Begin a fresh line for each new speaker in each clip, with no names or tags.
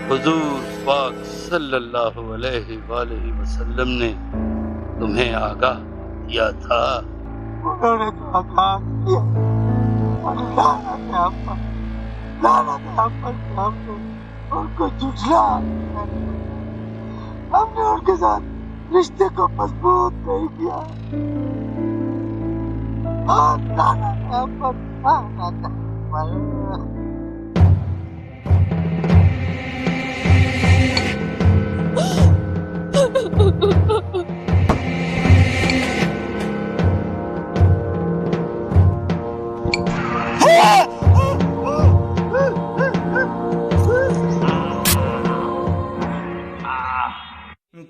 हुजूर पाक सल्लल्लाहु अलैहि वसल्लम ने तुम्हें आगाह किया था।
उन्होंने तो आगाह किया, उनको झुठला, हमने उनके साथ रिश्ते को मजबूत नहीं किया।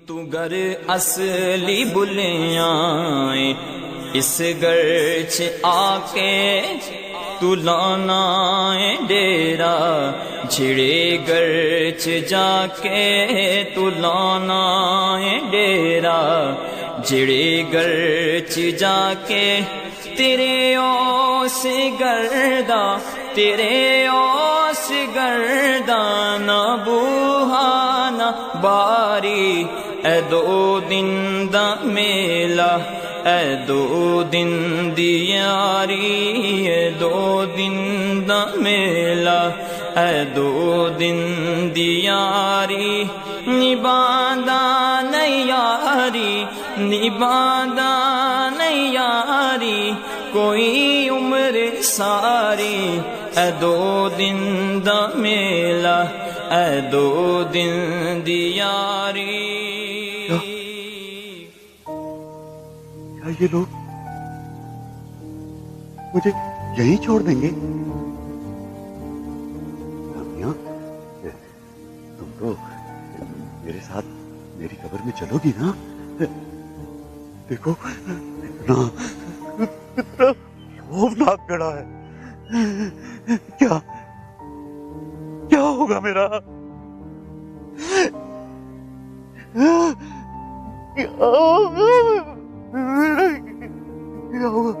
तू घर असली बुलियाए इस घर च आके तू लाना है डेरा, छिड़े घर च जाके तू लाना है डेरा, छिड़े घर च जाके तेरे ओस गर्दा, तेरे ओस गर्दा ना बूहाना बारी। ए दो दिन दा मेला, ए दो दिन दी यारी, ए दो दिन दा मेला, ए दो दिन दी यारी। निभांदा नहीं यारी, निभांदा नहीं यारी, कोई उम्र सारी। ए दो दिन दा मेला, ए दो दिन दी यारी।
क्या ये लोग मुझे यहीं छोड़ देंगे? रामिया, तुम तो मेरे साथ मेरी कब्र में चलोगी ना? देखो इतना खौफनाक गड़ा है, क्या क्या होगा मेरा? क्या होगा? क्या होगा?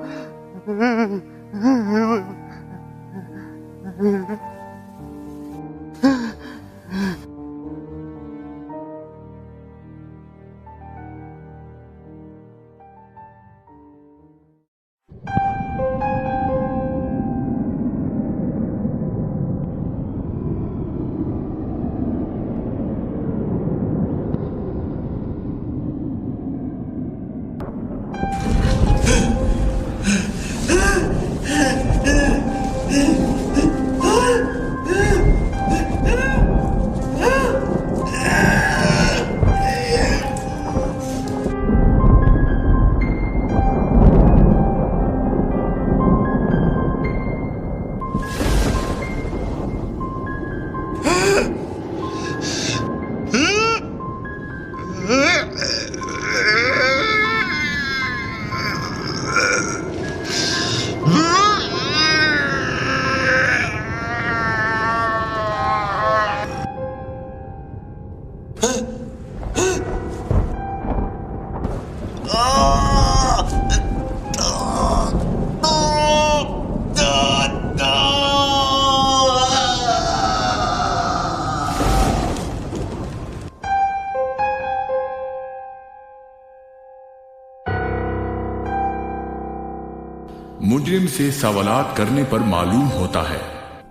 मुजरिम से सवालात करने पर मालूम होता है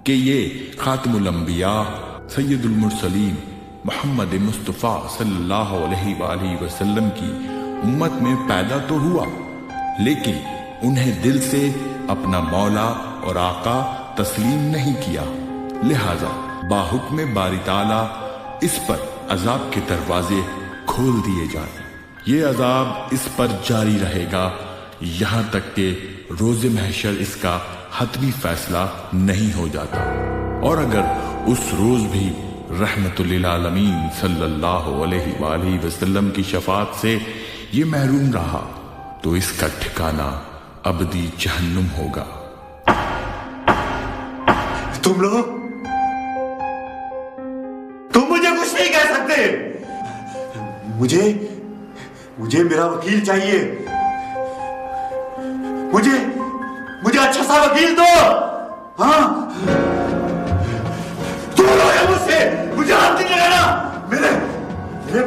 कि ये खातमुल अंबिया सैयदुल मुरसलीन मोहम्मद मुस्तफ़ा सल्लल्लाहु अलैहि वसल्लम की उम्मत में पैदा तो हुआ, लेकिन उन्हें दिल से अपना मौला और आका तस्लीम नहीं किया। लिहाजा बाहुक्म बारी ताला इस पर अजाब के दरवाजे खोल दिए जाते। ये अजाब इस पर जारी रहेगा यहाँ तक कि रोज़े महशर इसका हतमी फैसला नहीं हो जाता। और अगर उस रोज भी रहमतुल लिल आलमीन सल्लल्लाहु अलैहि वसल्लम की शफाअत से ये महरूम रहा तो इसका ठिकाना अबदी जहन्नुम होगा।
तुम लोग, तुम मुझे कुछ नहीं कह सकते। मुझे मुझे मेरा वकील चाहिए। मुझे अच्छा सा वकील दो। हाँ, दूर हो या मुझसे, मुझे हाथ नहीं लगाना। मेरे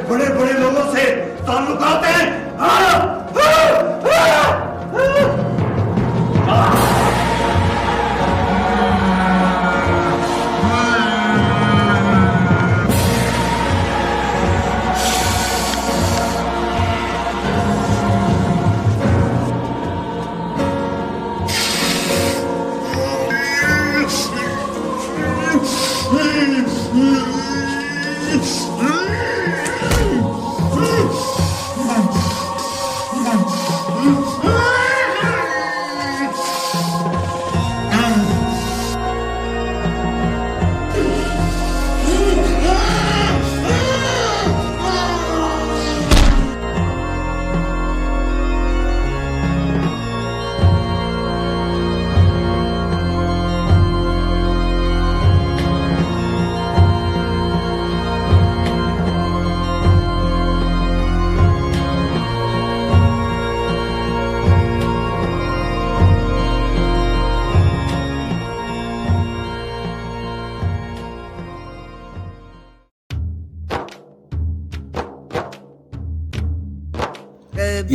बड़े बड़े लोगों से ताल्लुकात हैं।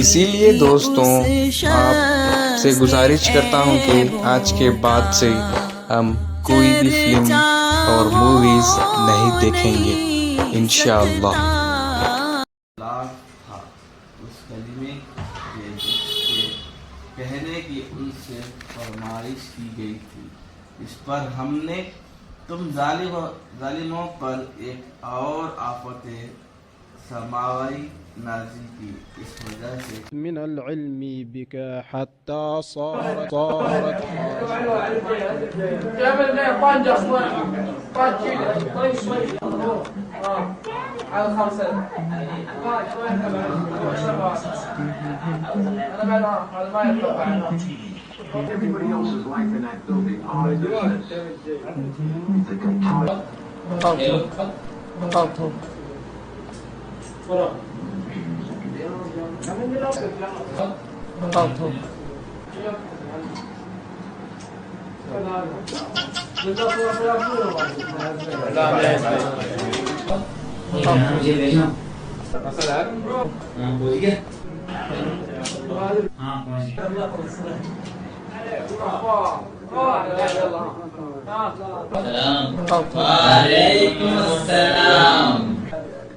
इसीलिए दोस्तों आपसे गुजारिश करता हूँ कि आज के बाद से हम कोई भी फिल्म और मूवीज नहीं देखेंगे इंशाअल्लाह।
था उस कलिमे के जिसके कहने की उनसे फरमाइश की गई थी। इस पर हमने तुम जालिमों पर एक और आफत समावाई नाज़िल की। इस वजह से
من العلم بك حتى صارت
Everybody else's life in that building are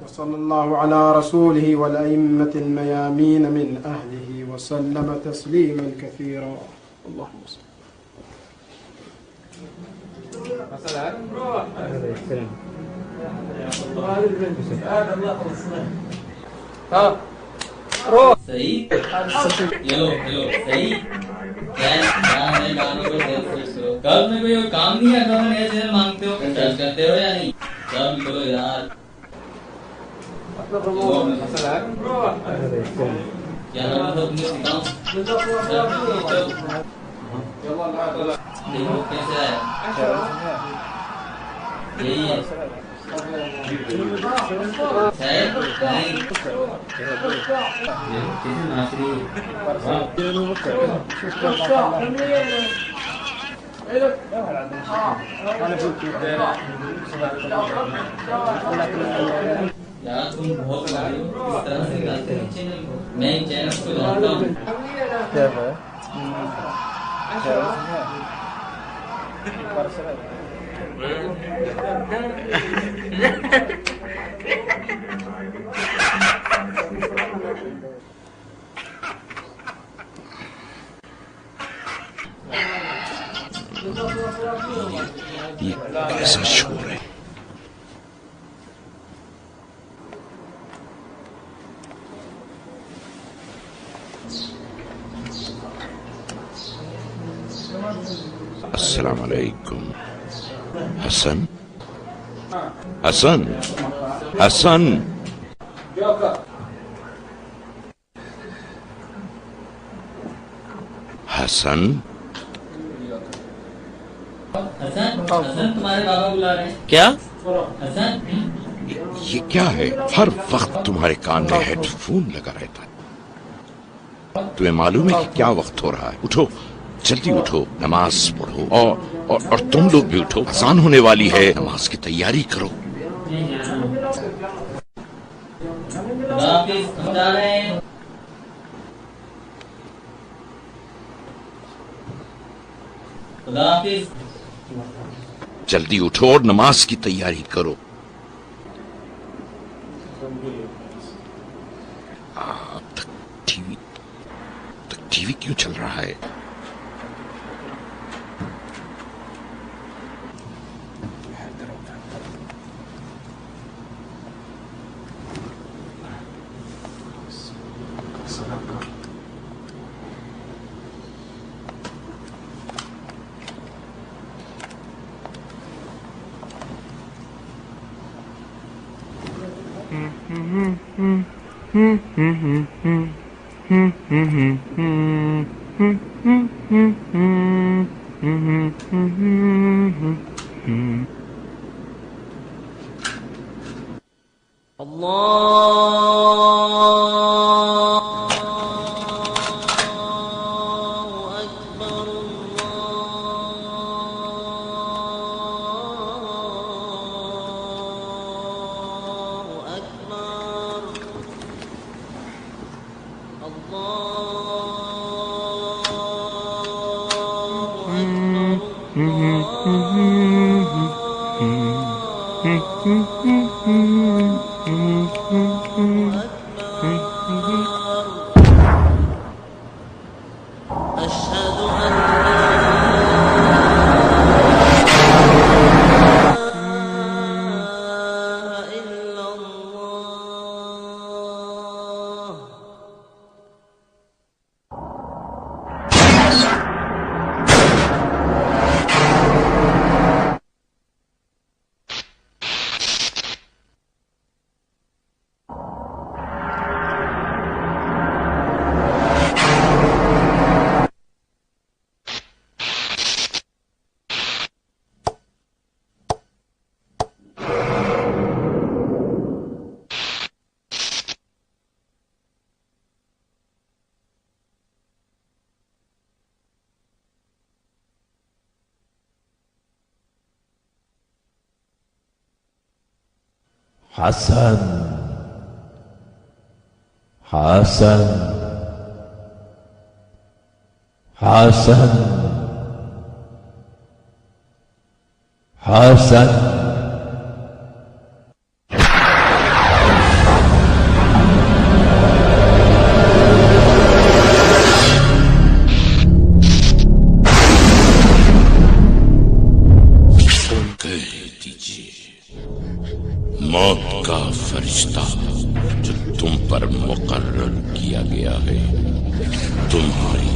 وصلى الله على رسوله والأئمة الميامين من أهله وسلم تسليما كثيرا. اللهم صل.
सही हेलो सही कल में कोई काम नहीं है, कल नया चैनल मांगते हो, करते हो या नहीं? कल करो यार। क्या नाम है तुमने सिखाओ? देखो कैसे है, यही है यार तुम बहुत इस तरह से गाते हैं चैनल को। मैं चैनल को जानता हूँ।
ये कैसे मशहूर है। अस्सलाम वालेकुम। हसन हसन हसन हसन
हसन तुम्हारे बाबा बुला रहे हैं।
क्या?
हसन
ये क्या है? हर वक्त तुम्हारे कान में हेडफोन लगा रहता है। तुम्हें मालूम है कि क्या वक्त हो रहा है? उठो, जल्दी उठो, नमाज पढ़ो और तुम लोग भी उठो। आसान होने वाली है, नमाज की तैयारी करो। जल्दी उठो और नमाज की तैयारी करो। टीवी क्यों चल रहा है?
हसन हसन हसन हसन
मौत का फरिश्ता जो तुम पर मुकर्रर किया गया है तुम्हारी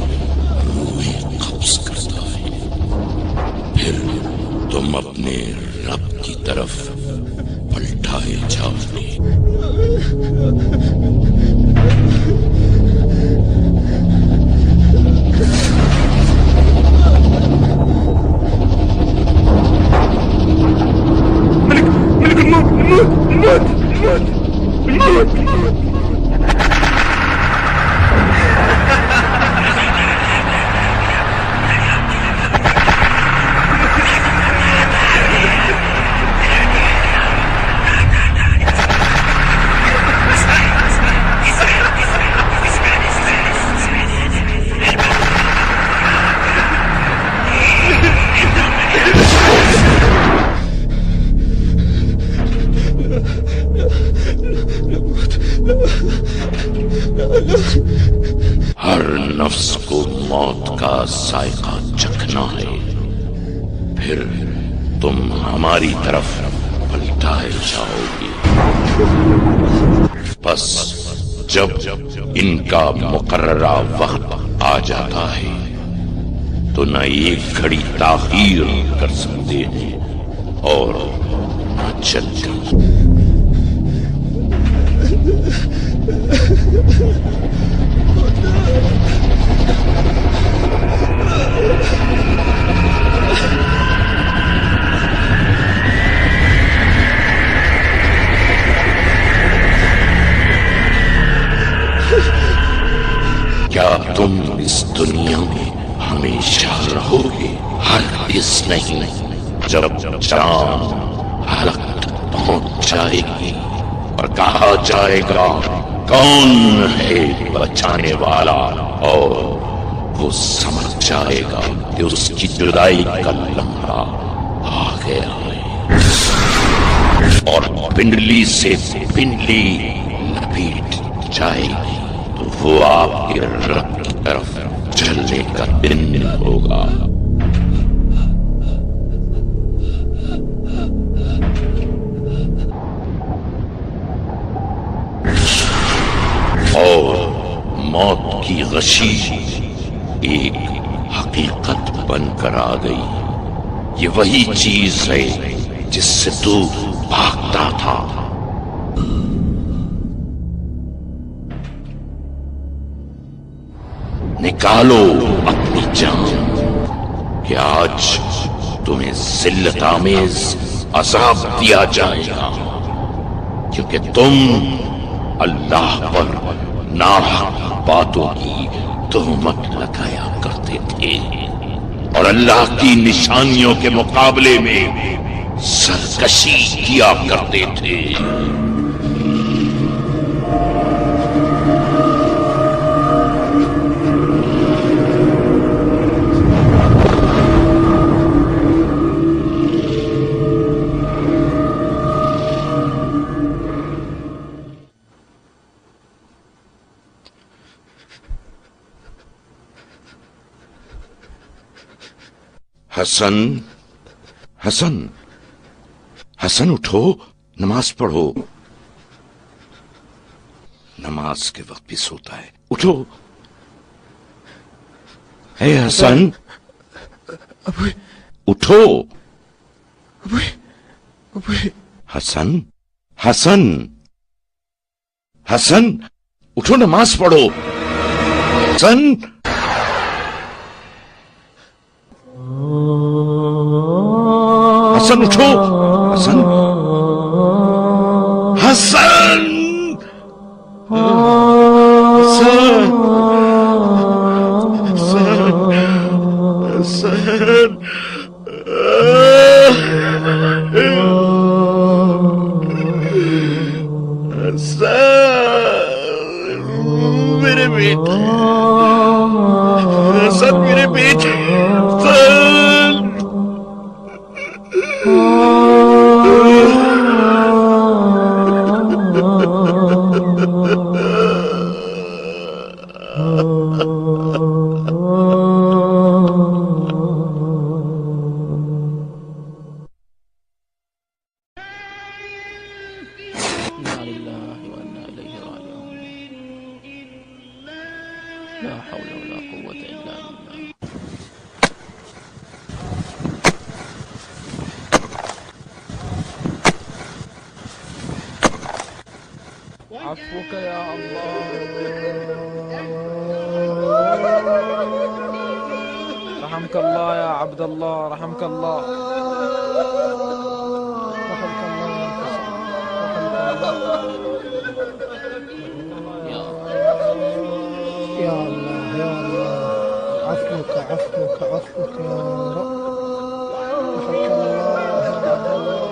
रूह में कब्ज करता है, फिर तुम अपने रब की तरफ पलटाए जाओगे। हर नफ्स को मौत का जायका चखना है, फिर तुम हमारी तरफ पलटाए जाओगे। बस जब इनका मुकर्ररा वक्त आ जाता है तो न एक घड़ी ताखीर कर सकते हैं और न जल्दी। हमेशा रहोगे, हरगिज़ नहीं। जब जान हलक तक पहुंच जाएगी और कहा जाएगा कौन है बचाने वाला, और वो समझ जाएगा कि उसकी जुदाई का लम्हा आ गया है, और पिंडली से पिंडली लपेट जाएगी, तो वो आपके रब की तरफ चलने का दिन होगा। और मौत की गशी एक हकीकत बनकर आ गई। ये वही चीज है जिससे तू भागता था। निकालो अपनी जान कि आज तुम्हें जिल्लत आमेज अजाब दिया जाएगा, क्योंकि तुम अल्लाह पर नाहक बातों की तोहमत लगाया करते थे और अल्लाह की निशानियों के मुकाबले में सरकशी किया करते थे। हसन, हसन, हसन उठो, नमाज पढ़ो। नमाज के वक्त भी सोता है, उठो। है हसन, उठो। हसन, हसन, हसन, उठो, नमाज पढ़ो। हसन, हसन उठो। हसन, हसन, हसन, हसन, हसन, मेरे बेटे, हसन मेरे बेटे, हसन।
ला हौला वला कुव्वता इल्ला बिल्लाह। अफ़्वुक या अल्लाह, रहमकल्लाह या अब्दल्लाह, रहमकल्लाह,
या अल्लाह, या अल्लाह, अफ़्वुक, अफ़्वुक, अफ़्वुक या रब, रहमकल्लाह या अब्दल्लाह,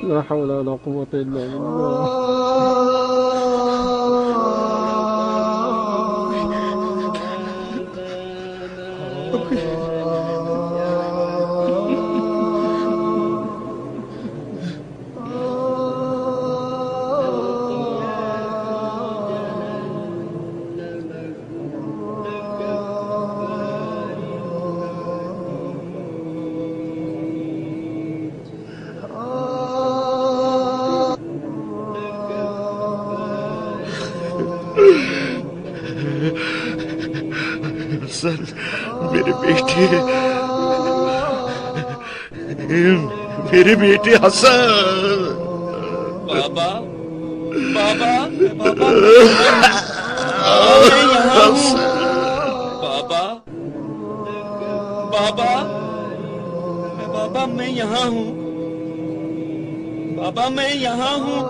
لا حول ولا قوة إلا بالله.
हसन, मेरे बेटे, मेरे बेटे हसन।
बाबा, बाबा, बाबा, बाबा, बाबा, मैं यहाँ हूँ। बाबा, मैं यहाँ हूँ।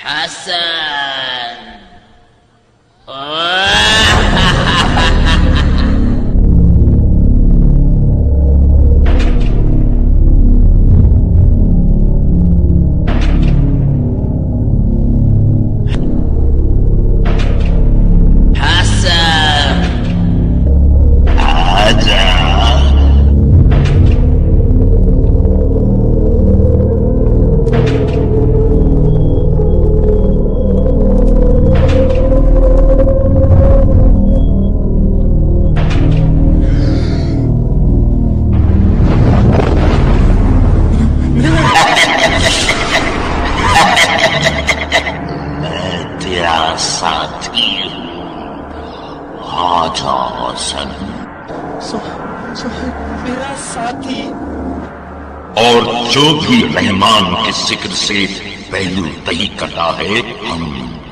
हसन,
साथी आजा हसन।
मेरा साथी।
और जो भी रहमान के जिक्र से पहलू तही करता है, हम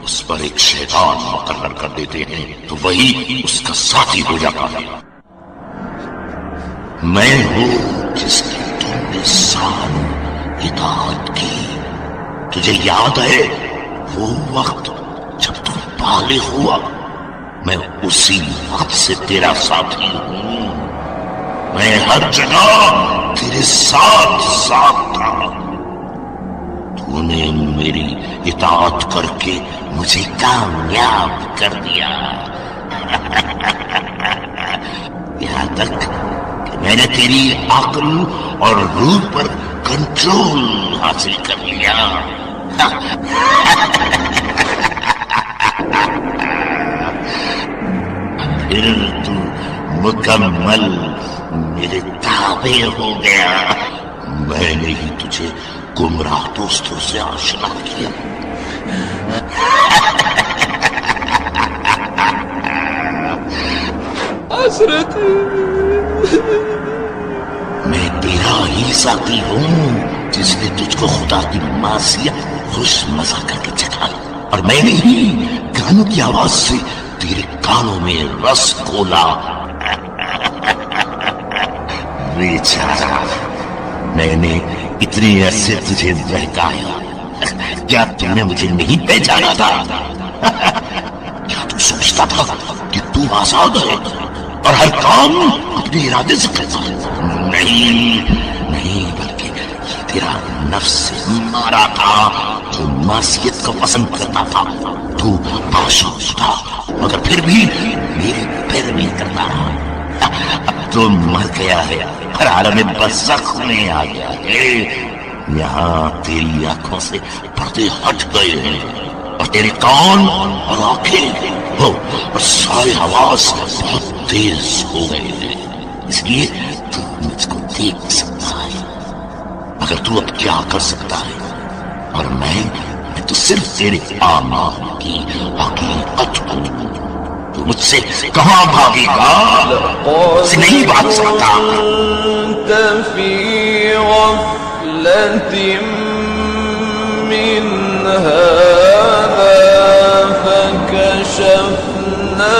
उस पर एक शैतान मुकर्रर कर देते हैं, तो वही उसका साथी हो जाता है। मैं हूं जिसकी तुमने सारी इताअत की। तुझे याद है वो वक्त जब तुम बालिग हुआ? मैं उसी वक्त से तेरा साथी हूं। मैं हर जगह तेरे साथ साथ था। तूने मेरी इताअत करके मुझे कामयाब कर दिया। यहां तक कि मैंने तेरी अक्ल और रूह पर कंट्रोल हासिल कर लिया। फिर तू मुकम्मल मेरे ताबे हो गया। मैंने ही तुझे गुमराह दोस्तों से आशना किया।
हसरत,
मैं तेरा ही साथी हूँ जिसने तुझको खुदा की मासियत खुश मजा करके चखाई, और मैंने ही गानों की आवाज से तेरे कानों में रस घोला। बेचारा, मैंने इतने अरसे तुझे बहकाया। क्या तुमने मुझे नहीं पहचाना था? क्या तू सोचता था कि तू आजाद है और हर काम अपने इरादे से करता है? नहीं नहीं, बल्कि ये तेरा नफ्स से मारा था, जो मासियत को पसंद करता था। तू आशूक था, मगर फिर भी मेरे पैरवी करता रहा। अब तो मर गया है, हर आलम में बरज़ख में आ गया है। यहाँ तेरी आंखों से पर्दे हट गए हैं, और तेरे कान और आंखें हो और सारे आवाज बहुत तेज हो गए हैं। इसलिए तू मुझको देख सकता है, मगर तू अब क्या कर सकता है? और मैं तो सिर्फ तेरे आमाल की हकीकत हूं। तू मुझसे कहां भागेगा? मुझसे नहीं भाग सकता।
فكشفنا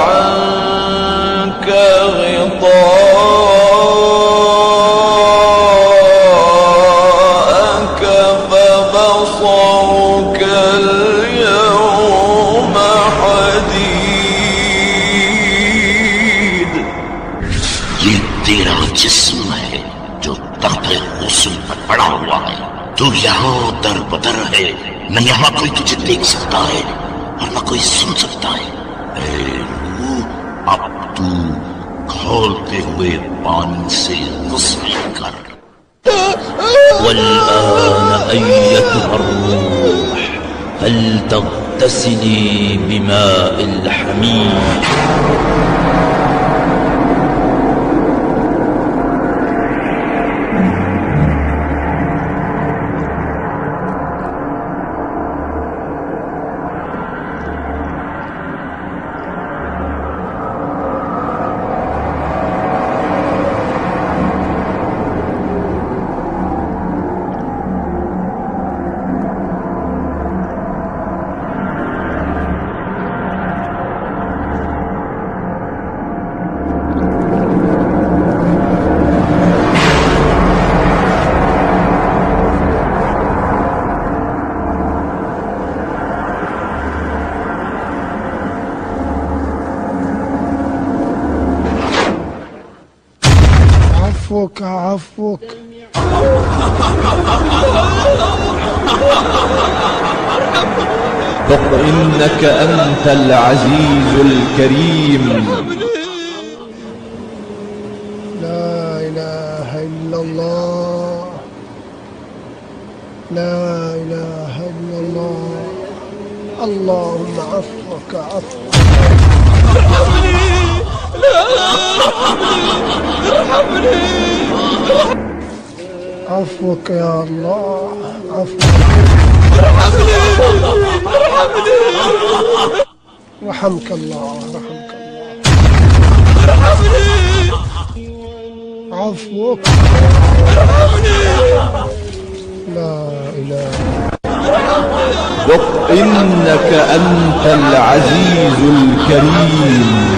عنك غطاءك فبصرك اليوم حديد.
ये तेरा जिस्म है जो तख्ते हुस्न पर पड़ा हुआ है। तू यहाँ दर बदर है, न यहाँ कोई तुझे देख सकता है और न कोई सुन सकता है। अब तू खोलते हुए पानी से गुस्ल कर।
والآن أيتها الروح فلتغتسلي بماء الحميم.
عفوك.
إنك أنت العزيز الكريم.
لا إله إلا الله، لا إله إلا الله. اللهم عفوك عفوك. عفوك يا الله، عفوك. رحمك الله، رحمك الله. عفوك. لا إله.
إنك أنت العزيز الكريم.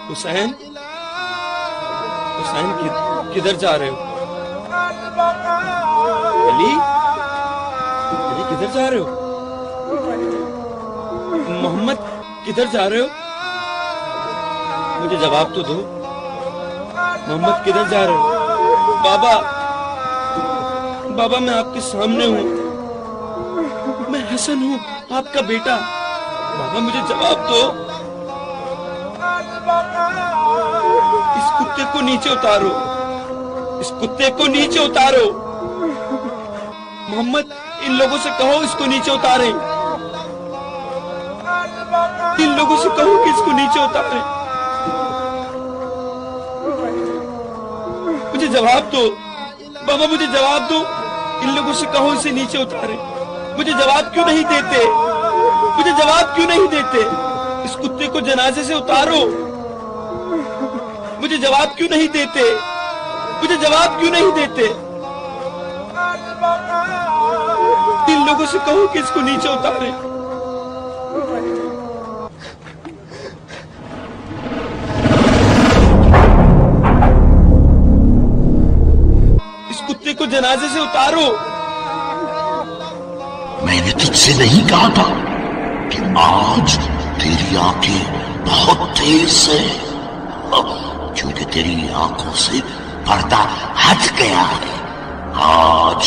हुसैन, हुसैन किधर जा रहे हो? अली, अली किधर जा रहे हो? मोहम्मद किधर जा रहे हो? मुझे जवाब तो दो। मोहम्मद किधर जा रहे हो? बाबा, बाबा मैं आपके सामने हूँ, मैं हसन हूँ, आपका बेटा। बाबा मुझे जवाब दो। इस कुत्ते को नीचे उतारो, इस कुत्ते को नीचे उतारो। मोहम्मद, इन लोगों से कहो इसको नीचे उतारे। इन लोगों से कहो कि इसको नीचे उतारे। मुझे जवाब दो बाबा, मुझे जवाब दो। इन लोगों से कहो इसे नीचे उतारे। मुझे जवाब क्यों नहीं देते? मुझे जवाब क्यों नहीं देते? इस कुत्ते को जनाजे से उतारो। मुझे जवाब क्यों नहीं देते? मुझे जवाब क्यों नहीं देते? इन लोगों से कहो कि इसको नीचे उतारे। इस कुत्ते को जनाजे से उतारो।
मैंने तुझसे नहीं कहा था कि आज तेरी आंखें बहुत तेज है, क्योंकि तेरी आंखों से पर्दा हट गया है। आज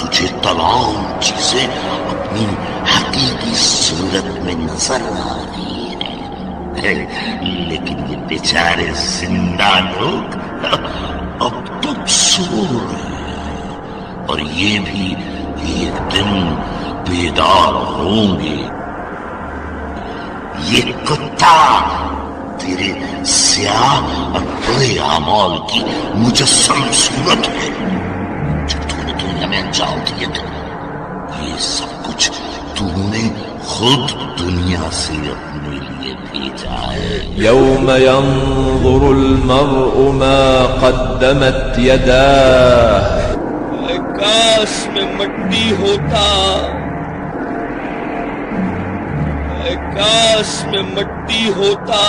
तुझे तमाम चीजें अपनी हकीकी सूरत में नजर आ रही है, लेकिन ये बेचारे जिंदा लोग अब तक सो रहे हैं, और ये भी एक दिन बेदार होंगे। ये कुत्ता तेरे स्याह और बुरे आमाल की मुजस्सम सूरत है जो तूने दुनिया में अंजाम दिए थे। ये सब कुछ तूने खुद दुनिया से अपने लिए भेजा है।
यौम यंज़ुरुल मर्'उ मा क़द्दमत यदाह।
काश में मट्टी होता, काश में मट्टी होता,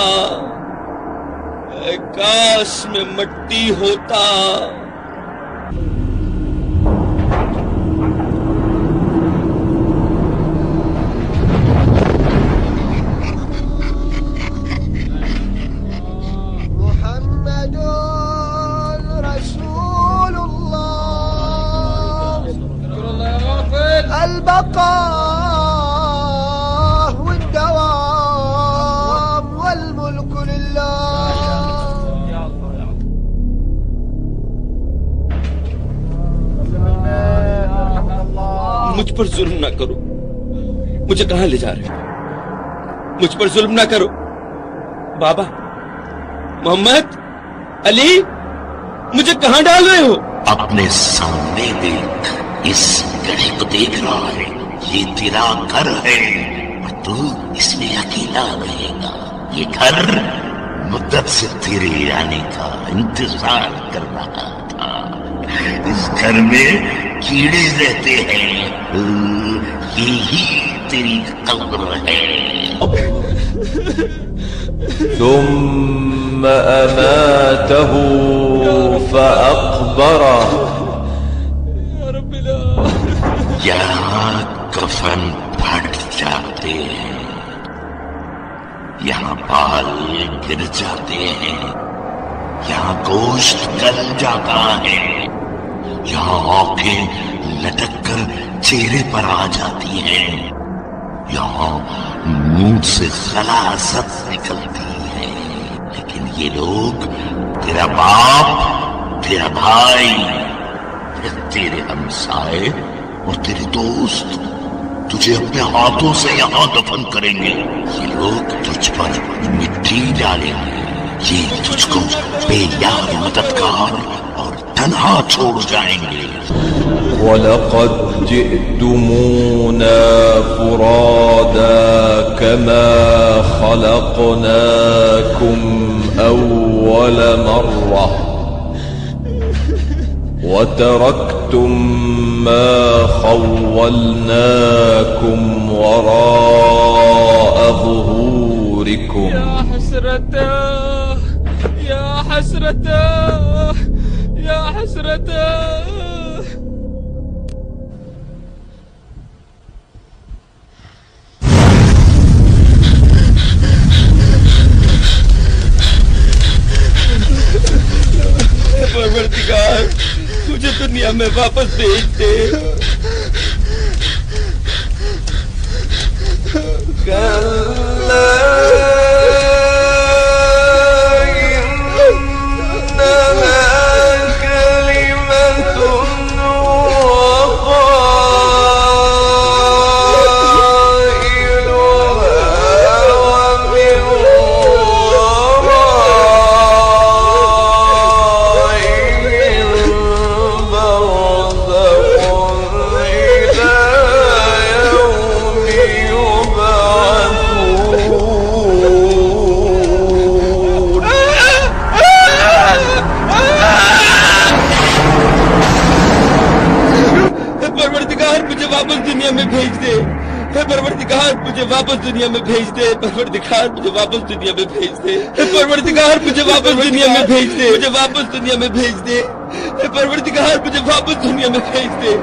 काश में मट्टी होता।
البقاء والدوام والملك لله.
मुझ पर जुल्म ना करो। मुझे कहां ले जा रहे हो? मुझ पर जुल्म ना करो। बाबा, मोहम्मद, अली, मुझे कहां डाल रहे हो?
अपने सामने देख, इस गढ़े को देख रहा है, ये तेरा घर है और तू इसमें अकेला रहेगा। ये घर मुद्दत से तेरे आने का इंतजार कर रहा था। इस घर में कीड़े रहते हैं, यही तेरी कब्र है।
ثم أماته فأقبره।
यहाँ कफन फट जाते हैं, यहाँ बाल गिर जाते हैं, यहाँ गोश्त गल जाता है, यहाँ आंखें लटक कर चेहरे पर आ जाती हैं, यहाँ मुंह से खलासत निकलती है। लेकिन ये लोग, तेरा बाप, तेरा भाई, तेरे हमसाए और तेरे दोस्त तुझे अपने हाथों से यहाँ दफन करेंगे। ये लोग तुझ पर मिट्टी डालेंगे, ये तुझको बेयार मददगार और तन्हा छोड़ जाएंगे।
वलक़द जि'तुमूना फुरादा कमा खलक़नाकुम अव्वल मर्रा वतरक्तुम मा खव्वलनाकुम वराअ ज़ुहूरिकुम।
या हसरता, या हसरता, या हसरता। परवरदिगार, मुझे दुनिया में वापस भेज दे। मुझे वापस दुनिया में भेज दे परवरदिगार, मुझे वापस दुनिया में भेज दे परवरदिगार, मुझे वापस दुनिया में भेज दे, मुझे वापस दुनिया में भेज दे परवरदिगार, मुझे वापस दुनिया में भेज दे।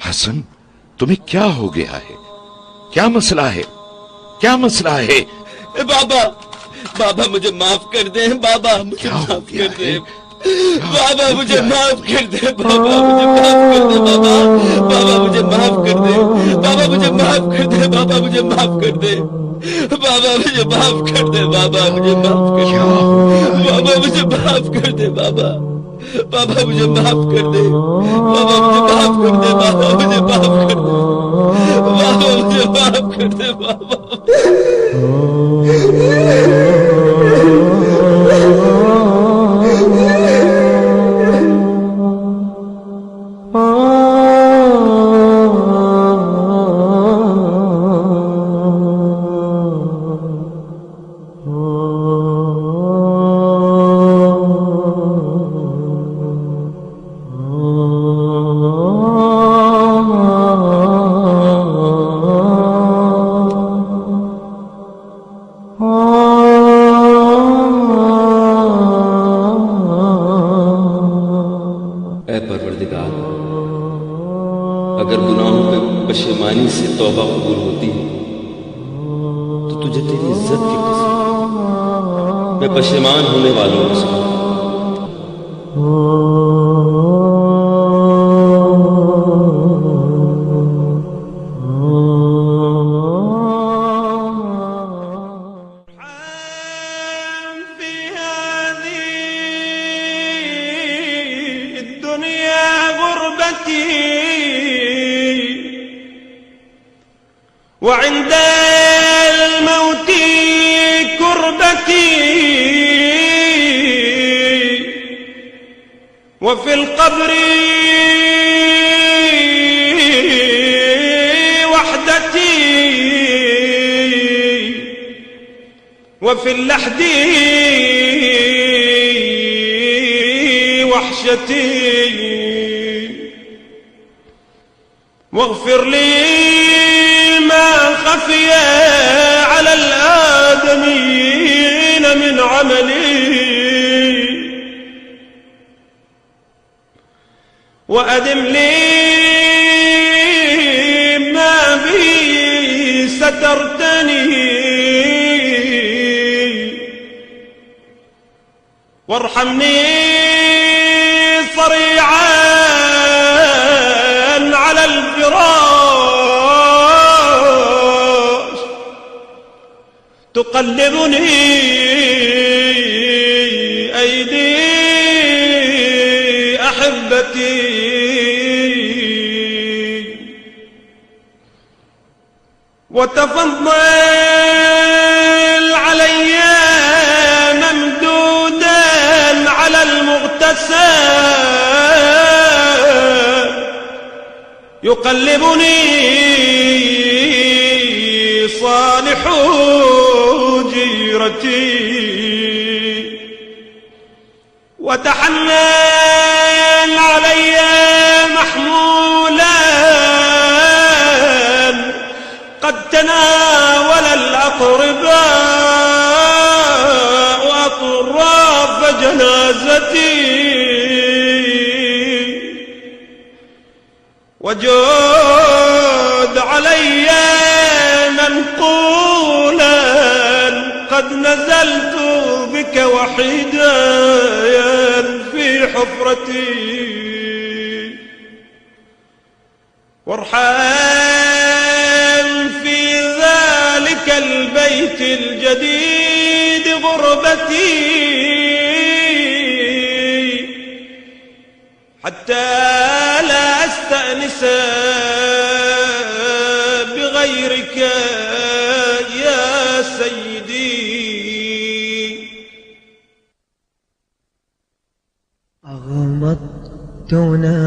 हसन, तुम्हें क्या हो गया है? क्या मसला है? क्या मसला है?
बाबा, बाबा मुझे माफ कर दे, बाबा मुझे माफ कर दे, बाबा मुझे माफ कर दे, बाबा मुझे माफ कर दे, बाबा, बाबा मुझे माफ कर दे, बाबा मुझे माफ कर दे, बाबा मुझे माफ कर दे, बाबा मुझे माफ कर दे, बाबा मुझे माफ कर दे, बाबा मुझे माफ कर दे, बाबा, बाबा मुझे माफ कर दे, बाबा मुझे माफ कर दे, बाबा मुझे माफ कर दे, बाबा मुझे माफ कर दे, बाबा। अगर गुनाहों पे पशेमानी से तौबा कबूल होती है तो तुझे तेरी इज्जत की कसम मैं पशेमान होने वालों में से
وعند الموت كربتي وفي القبر وحدتي وفي اللحد وحشتي واغفر لي ما خفي على الآدمين من عملي وأدم لي ما بي سترتني وارحمني صريعا على الفراش تقلبني أيدي أحبتي وتفضل علي ممدودا على المغتسل يقلبني صالح جيرتي وتحنن علي محمولا قد تناول الأقرباء أطراف جنازتي وجود علي منقولا قد نزلت بك وحيدا في حفرتي وارحم في ذلك البيت الجديد غربتي حتى لا أستأنس بغيرك يا سيدي.
أغمضتنا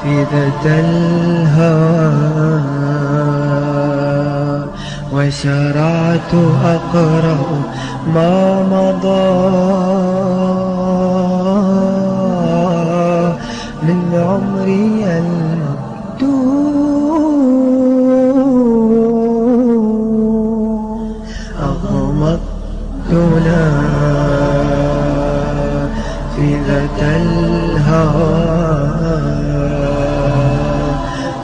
في ذات الهوى وشرعت أقرأ ما مضى من عمري المكتوب. أغمضت نافذة الهوى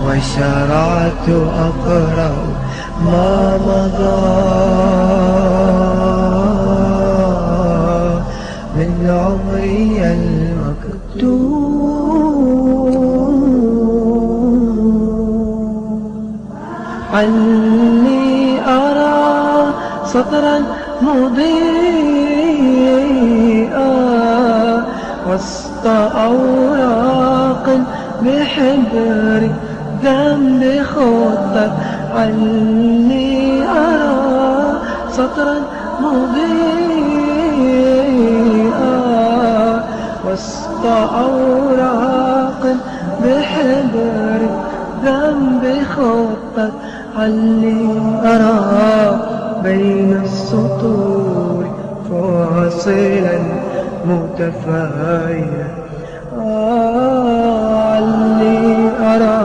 وشرعت أقرأ ما مضى من عمري المكتوب. عني أرى سطرا مضيئا وسط أوراق بحبر ذنب خطت. عني أرى سطرا مضيئا وسط أوراق بحبر ذنب خطت. عني أرى بين السطور فاصلا متفاعلا. عني أرى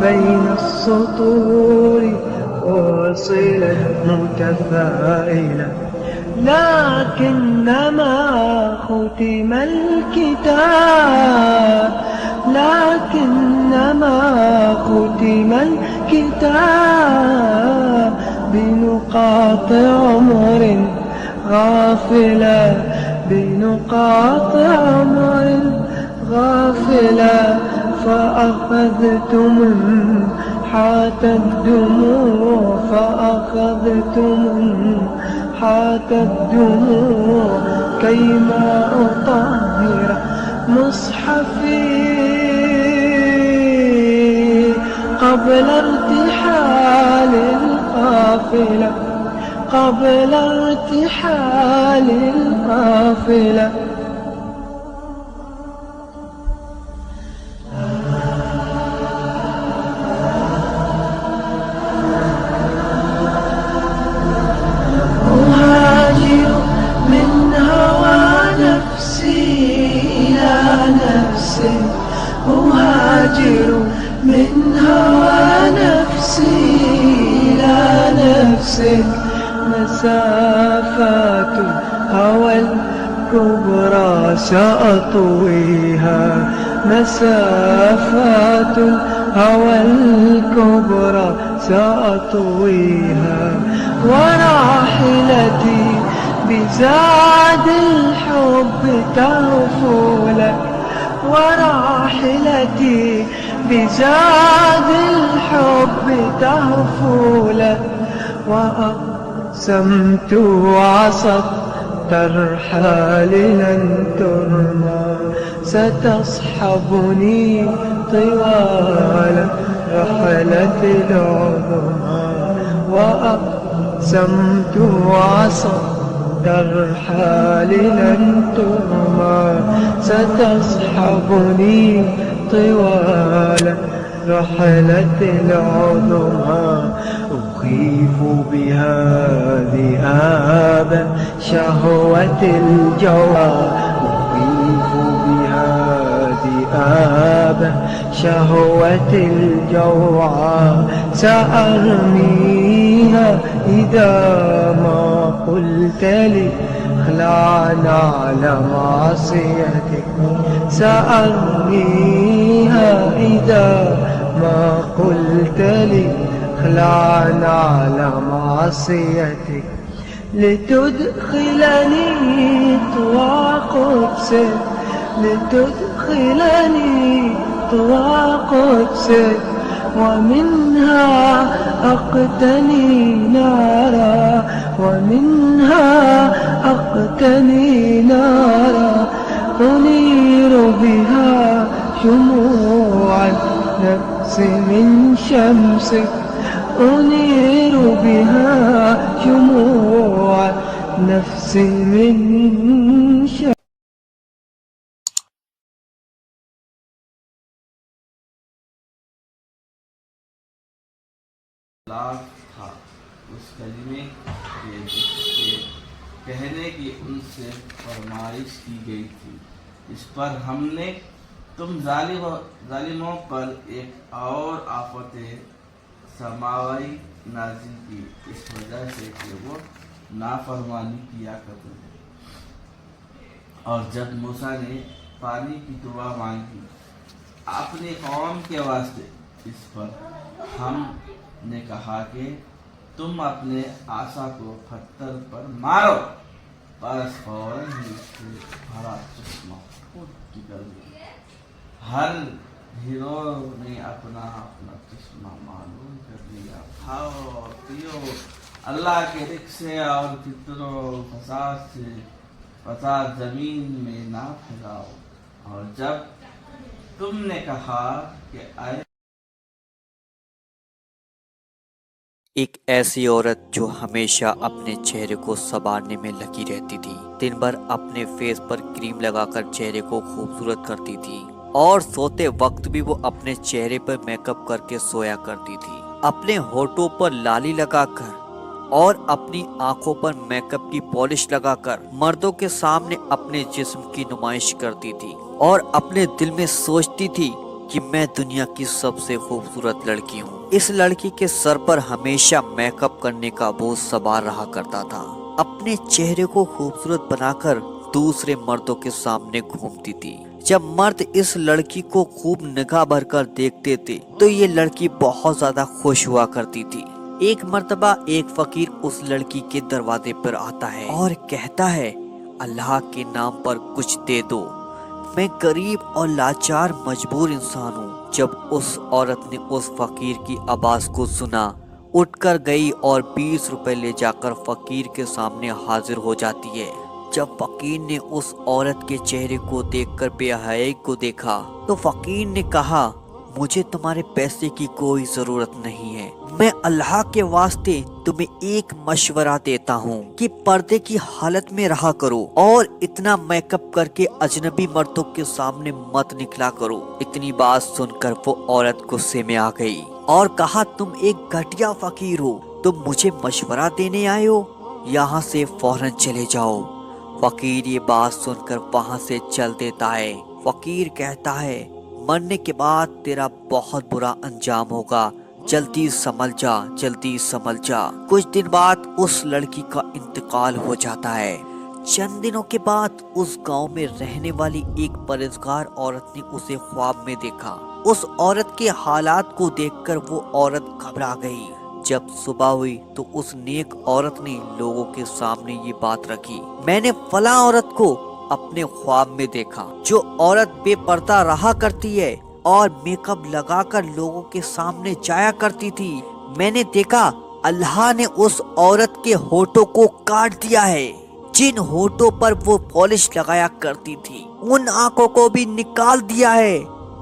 بين السطور واصلا متفاعلا. لكنما ختم الكتاب ختم الكتاب بنقاط عمر غافلة بنقاط عمر غافلة. فأخذت منحات الدموع منحات الدموع كيما أطهر مصحفي قبل ارتحال القافلة أهاجر من هوى نفسي إلى نفسي. أهاجر من هوى نفسي إلى نفسك. مسافات الهوى الكبرى سأطويها مسافات الهوى الكبرى سأطويها. وراحلتي بزاد الحب تهفو لك. وراحلتي بزاد الحب تهفو لك. وأقسمت وعصت ترحال لن ترمى ستصحبني طوال رحلة العظمى. وأقسمت وعصت ترحال لن ترمى ستصحبني طوال رحلة العظمى. أخيف بها ذئاب شهوة الجوى. أخيف بها ذئاب شهوة الجوعى. سأرميها إذا ما قلت لي اخلعنا على معصيتك. سأرميها إذا ما قلت لي اخلعنا على معصيتك. لتدخلني طوى قدسك لتدخلني طوى قدسك. ومنها أقتني نارا ومنها أقتني نارا. أنير بها شموع النفس من شمسك. أنير بها شموع النفس من شمسك.
लाख था उस कलिमे के जिसके कहने की उनसे फरमाइश की गई थी। इस पर हमने तुम जालिमों पर एक और आफत समाई नाजिल की, इस वजह से कि वो नाफरमानी किया करते थे। और जब मूसा ने पानी की दुआ मांगी अपनी कौम के वास्ते, इस पर हमने कहा कि तुम अपने आशा को पत्थर पर मारो, बस फौरन ही उससे भरा चश्मा निकल गया। हर हीरो ने अपना अपना चश्मा मालूम कर लिया। खाओ पियो अल्लाह के रिज़्क़ से और फितरों फसाद से फसाद जमीन में ना फैलाओ। और जब तुमने कहा कि आए
एक ऐसी औरत जो हमेशा अपने चेहरे को संवारने में लगी रहती थी, दिन भर अपने फेस पर क्रीम लगाकर चेहरे को खूबसूरत करती थी और सोते वक्त भी वो अपने चेहरे पर मेकअप करके सोया करती थी। अपने होठों पर लाली लगाकर और अपनी आंखों पर मेकअप की पॉलिश लगाकर मर्दों के सामने अपने जिस्म की नुमाइश करती थी और अपने दिल में सोचती थी कि मैं दुनिया की सबसे खूबसूरत लड़की हूँ। इस लड़की के सर पर हमेशा मेकअप करने का बोझ सवार रहा करता था। अपने चेहरे को खूबसूरत बनाकर दूसरे मर्दों के सामने घूमती थी। जब मर्द इस लड़की को खूब निगाह भरकर देखते थे तो ये लड़की बहुत ज्यादा खुश हुआ करती थी। एक मर्तबा एक फकीर उस लड़की के दरवाजे पर आता है और कहता है, अल्लाह के नाम पर कुछ दे दो, मैं गरीब और लाचार मजबूर इंसान हूँ। जब उस औरत ने उस फकीर की आवाज को सुना, उठकर गई और 20 रुपए ले जाकर फकीर के सामने हाजिर हो जाती है। जब फकीर ने उस औरत के चेहरे को देखकर बेहयाई को देखा तो फकीर ने कहा, मुझे तुम्हारे पैसे की कोई जरूरत नहीं है, मैं अल्लाह के वास्ते तुम्हें एक मशवरा देता हूँ कि पर्दे की हालत में रहा करो और इतना मेकअप करके अजनबी मर्दों के सामने मत निकला करो। इतनी बात सुनकर वो औरत गुस्से में आ गई और कहा, तुम एक घटिया फकीर हो, तुम मुझे मशवरा देने आए हो, यहाँ से फौरन चले जाओ। फकीर ये बात सुनकर वहाँ से चल देता है। फकीर कहता है, मरने के बाद तेरा बहुत बुरा अंजाम होगा, जल्दी संभल जा, जल्दी संभल जा। कुछ दिन बाद उस लड़की का इंतकाल हो जाता है। चंद दिनों के बाद उस गांव में रहने वाली एक परहेजगार औरत ने उसे ख्वाब में देखा। उस औरत के हालात को देखकर वो औरत घबरा गई। जब सुबह हुई तो उस नेक औरत ने लोगों के सामने ये बात रखी, मैंने फला औरत को अपने ख्वाब में देखा। जो औरत बेपर्दा रहा करती है और मेकअप लगाकर लोगों के सामने जाया करती थी, मैंने देखा अल्लाह ने उस औरत के होठों को काट दिया है। जिन होठों पर वो पॉलिश लगाया करती थी उन आंखों को भी निकाल दिया है।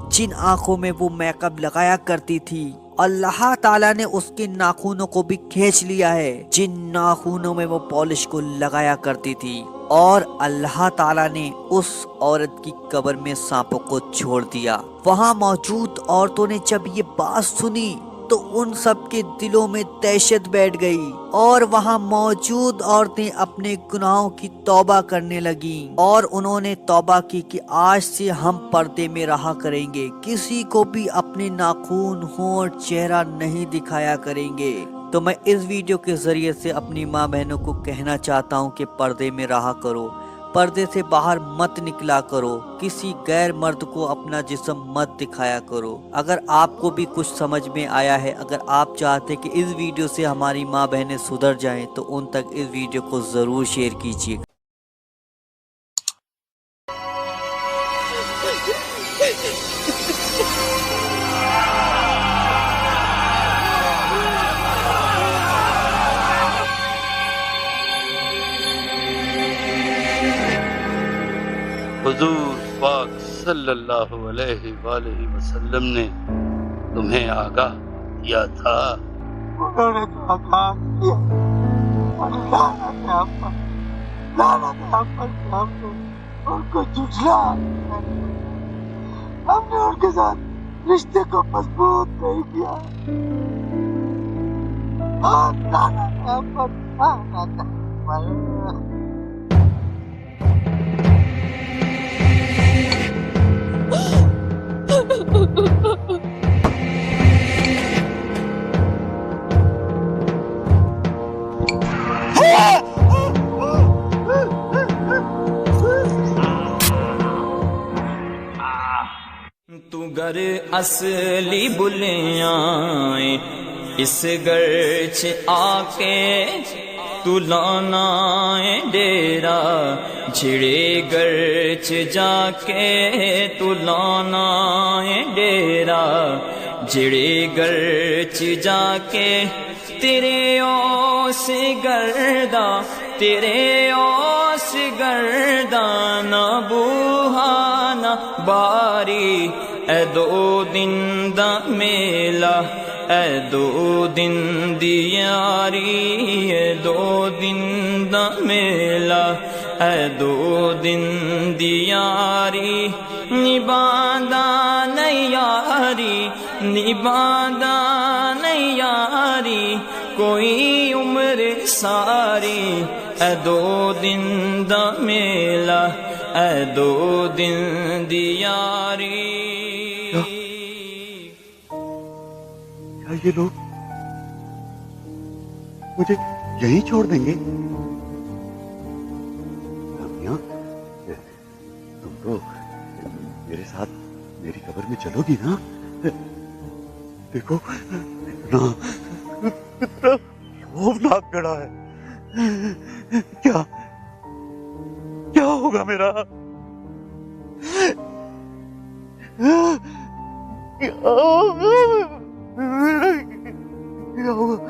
जिन आंखों में वो मेकअप लगाया करती थी अल्लाह ताला ने उसके नाखूनों को भी खींच लिया है। जिन नाखूनों में वो पॉलिश को लगाया करती थी और अल्लाह ताला ने उस औरत की कब्र में सांपों को छोड़ दिया। वहाँ मौजूद औरतों ने जब ये बात सुनी तो उन सब के दिलों में दहशत बैठ गई और वहाँ मौजूद औरतें अपने गुनाहों की तौबा करने लगी और उन्होंने तौबा की कि आज से हम पर्दे में रहा करेंगे, किसी को भी अपने नाखून, होंठ, चेहरा नहीं दिखाया करेंगे। तो मैं इस वीडियो के जरिए से अपनी माँ बहनों को कहना चाहता हूँ कि पर्दे में रहा करो, पर्दे से बाहर मत निकला करो, किसी गैर मर्द को अपना जिस्म मत दिखाया करो। अगर आपको भी कुछ समझ में आया है, अगर आप चाहते कि इस वीडियो से हमारी माँ बहनें सुधर जाएं, तो उन तक इस वीडियो को जरूर शेयर कीजिए।
हुजूर पाक सल्लल्लाहु अलैहि वसल्लम ने तुम्हें आगाह किया था।
उन्होंने तो आगाह किया, हमने उनको झुठला, हमने उनके साथ रिश्ते को मजबूत नहीं किया।
तू गर असली बुलियाए इस गर्च आके तू लाना डेरा छिड़े गर्च जाके तू लाना डेरा छिड़े गर्च जाके तेरे ओस गर्दा तेरे ओस गर्दा ना बूहाना बारी ए दो दिन दा मेला ए दो दिन दी यारी ए दो दिन दा मेला ए दो दिन दी यारी निभांदा नहीं यारी निभांदा नहीं यारी कोई उम्र सारी ए दो दिन दा मेला ए दो दिन दी यारी।
क्या ये लोग मुझे यहीं छोड़ देंगे? रम्या, तुम तो मेरे साथ मेरी कब्र में चलोगी ना? देखो ना कितना खौफनाक गड़ा है। क्या क्या होगा मेरा? क्या होगा?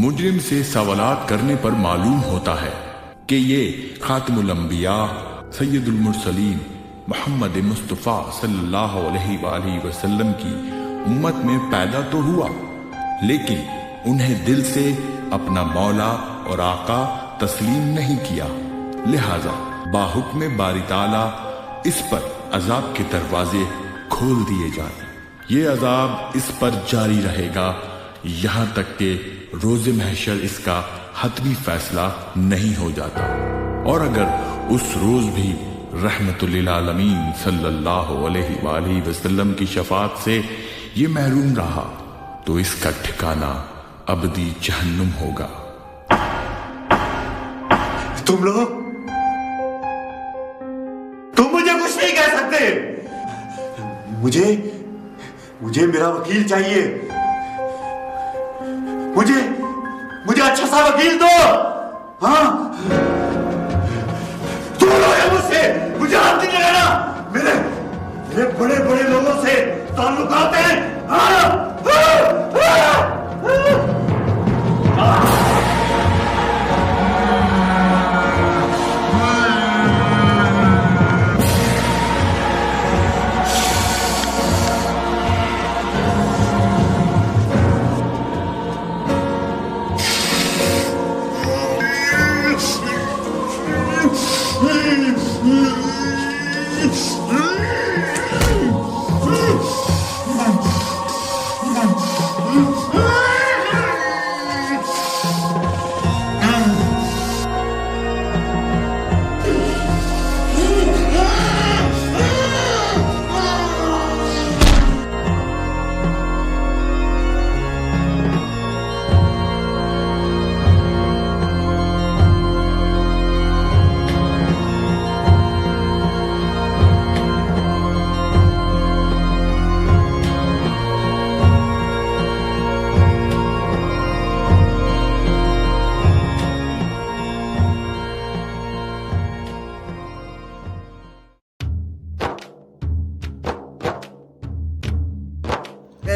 मुजरिम से सवालात करने पर मालूम होता है कि ये खातमुल अंबिया सैयदुल मुरसलीन मोहम्मद मुस्तफ़ा सल्लल्लाहु अलैहि वसल्लम की उम्मत में पैदा तो हुआ, लेकिन उन्हें दिल से अपना मौला और आका तस्लीम नहीं किया। लिहाजा बाहुक्म बारी ताला इस पर अजाब के दरवाजे खोल दिए जाए। ये अजाब इस पर जारी रहेगा यहाँ तक कि रोज़े महशर इसका हतमी फैसला नहीं हो जाता। और अगर उस रोज भी रहमतुल्लिल आलमीन सल्लल्लाहु अलैहि वसल्लम की शफाअत से ये महरूम रहा तो इसका ठिकाना अबदी जहन्नुम होगा।
तुम लोग तुम मुझे कुछ नहीं कह सकते। मुझे मेरा वकील चाहिए। मुझे अच्छा सा वकील दो। हाँ, दूर हो जा मुझसे, मुझे हाथ नहीं लगाना। मेरे बड़े बड़े लोगों से ताल्लुकात हैं।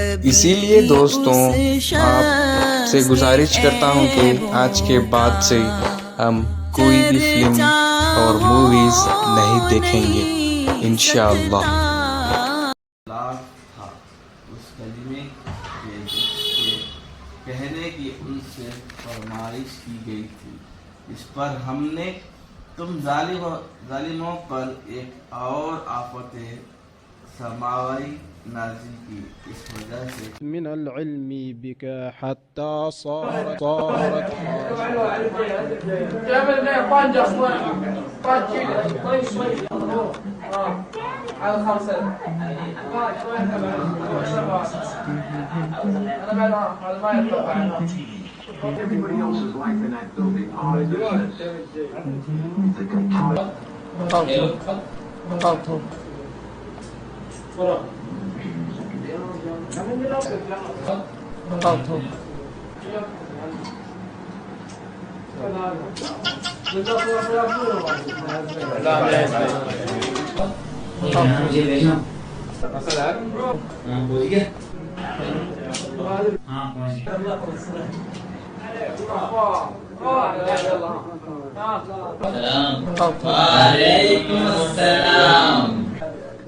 इसीलिए दोस्तों आपसे गुजारिश करता हूँ कि आज के बाद से हम कोई भी फिल्म और मूवीज नहीं देखेंगे इंशाअल्लाह।
था उस कलिमे के जिसके कहने की उनसे फरमाइश की गई थी। इस पर हमने तुम जालिमों पर एक और आफत समाई नाज़िल की। इस वजह से
من العلم بك حتى صارت
Everybody else's life in that building, our business. The guitar.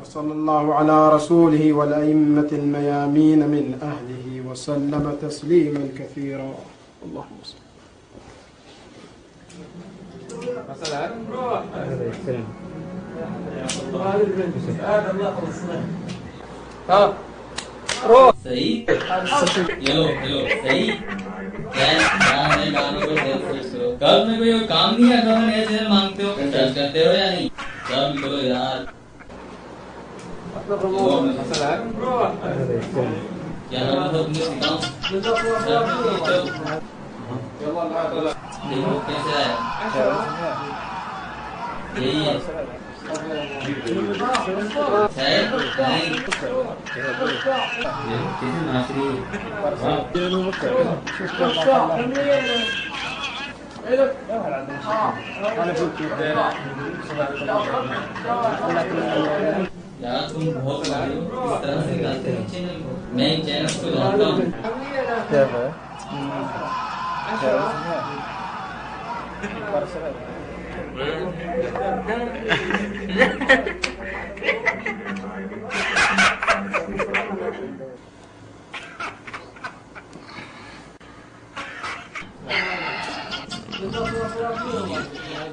وصلى الله على رسوله والأئمة الميامين من أهله وسلم تسليما كثيرا. اللهم صل.
सही हेलो हेलो सही गानों को कल में कोई काम नहीं है, कल में ऐसे मांगते हो सर्च करते हो या नहीं? सब करो यार। क्या नाम है तुमने सिखाओ देखो कैसे है यही है यार तुम बहुत इस तरह से निकालते हो चैनल को। मैं इन चैनल को जानता हूँ।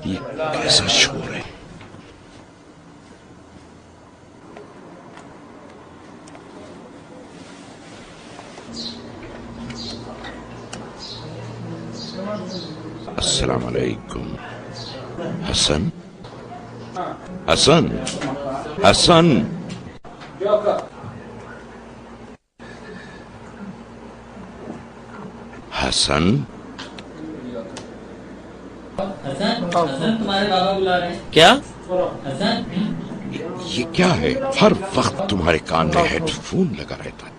ये कैसा शोर है? अस्सलाम वालेकुम। हसन हसन हसन हसन
हसन तुम्हारे बाबा बुला रहे हैं
क्या?
हसन
ये क्या है? हर वक्त तुम्हारे कान में हेडफोन लगा रहता है।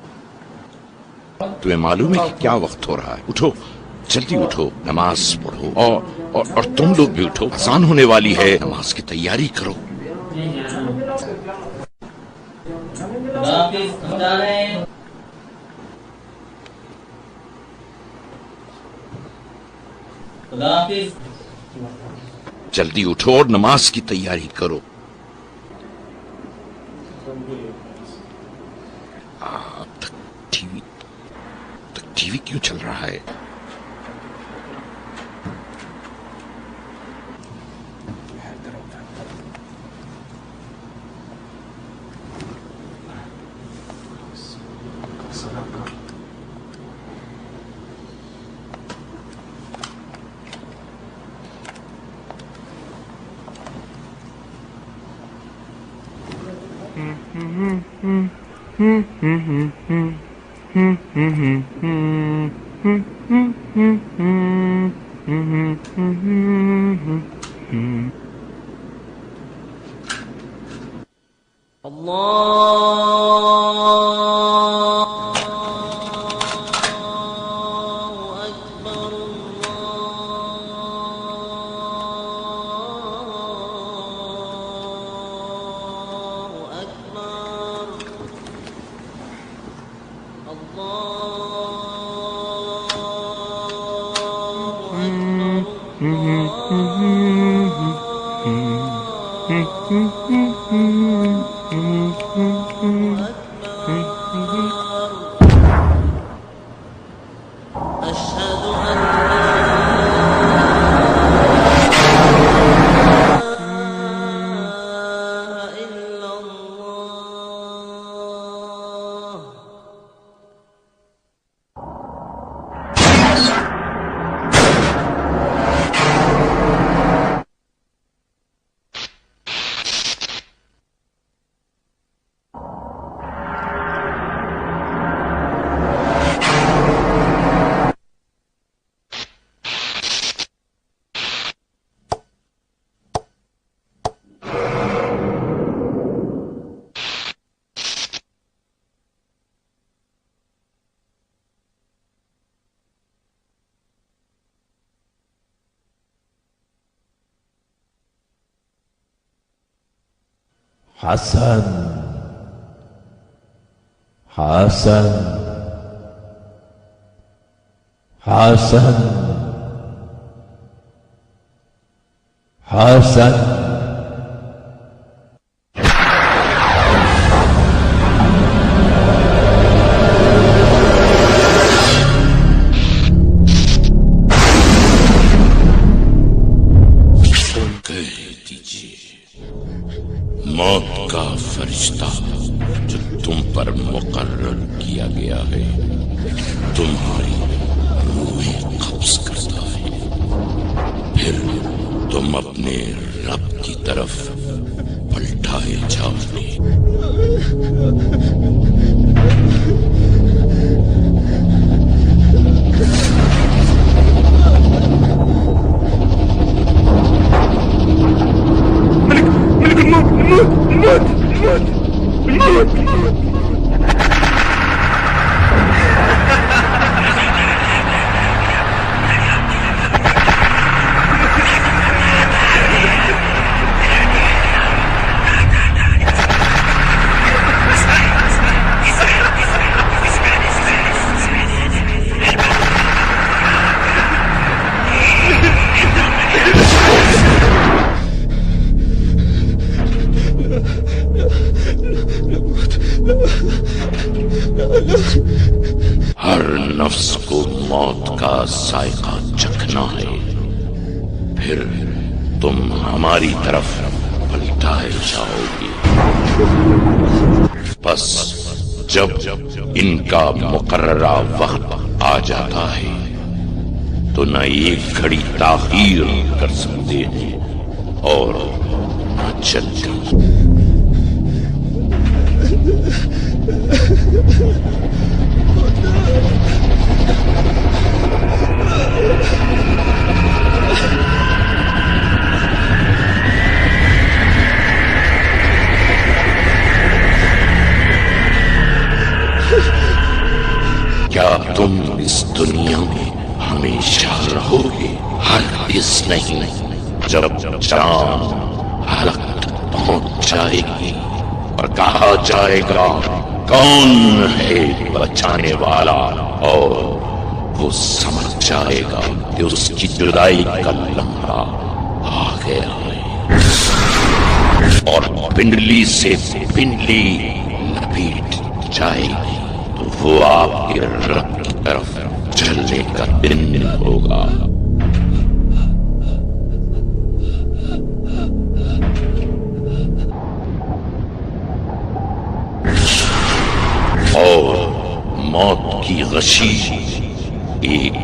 तुम्हें मालूम है कि क्या वक्त हो रहा है? उठो, जल्दी उठो, नमाज पढ़ो और तुम लोग भी उठो, अज़ान होने वाली है, नमाज की तैयारी करो। जल्दी उठो और नमाज की तैयारी करो। अब तक टीवी क्यों चल रहा है?
हसन हसन हसन हसन
मौत का फरिश्ता जो तुम पर मुकर्रर किया गया है तुम्हारी रूहें कब्ज करता है, फिर तुम अपने रब की तरफ पलटाए जाओगे। हर नफ्स को मौत का जायका चखना है, फिर तुम हमारी तरफ पलटाए जाओगे। बस जब इनका मुकर्ररा वक्त आ जाता है तो न एक घड़ी ताखीर कर सकते हैं और न जल्दी। क्या तुम इस दुनिया में हमेशा रहोगे? हरगिज़ नहीं। जब जान हलक तक पहुंच जाएगी और कहा जाएगा कौन है बचाने वाला, और वो समझ जाएगा कि उसकी जुदाई का लम्हा आ गया है और पिंडली से पिंडली लपेट जाएगी, तो वो आपके रब की तरफ चलने का दिन होगा। और मौत की गशी एक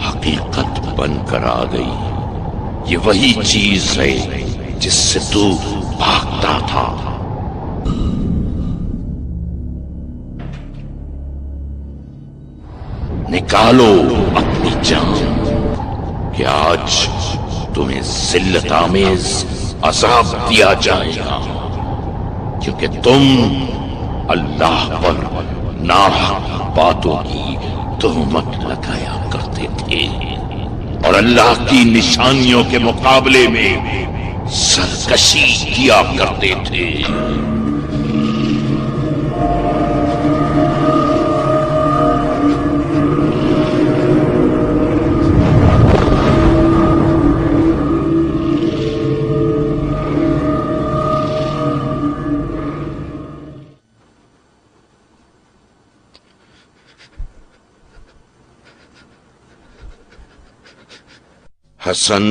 हकीकत बनकर आ गई। ये वही चीज है जिससे तू भागता था। निकालो अपनी जान कि आज तुम्हें जिल्लत आमेज अज़ाब दिया जाएगा, क्योंकि तुम अल्लाह पर नाहक बातों की तोहमत लगाया करते थे और अल्लाह की निशानियों के मुकाबले में सरकशी किया करते थे। हसन,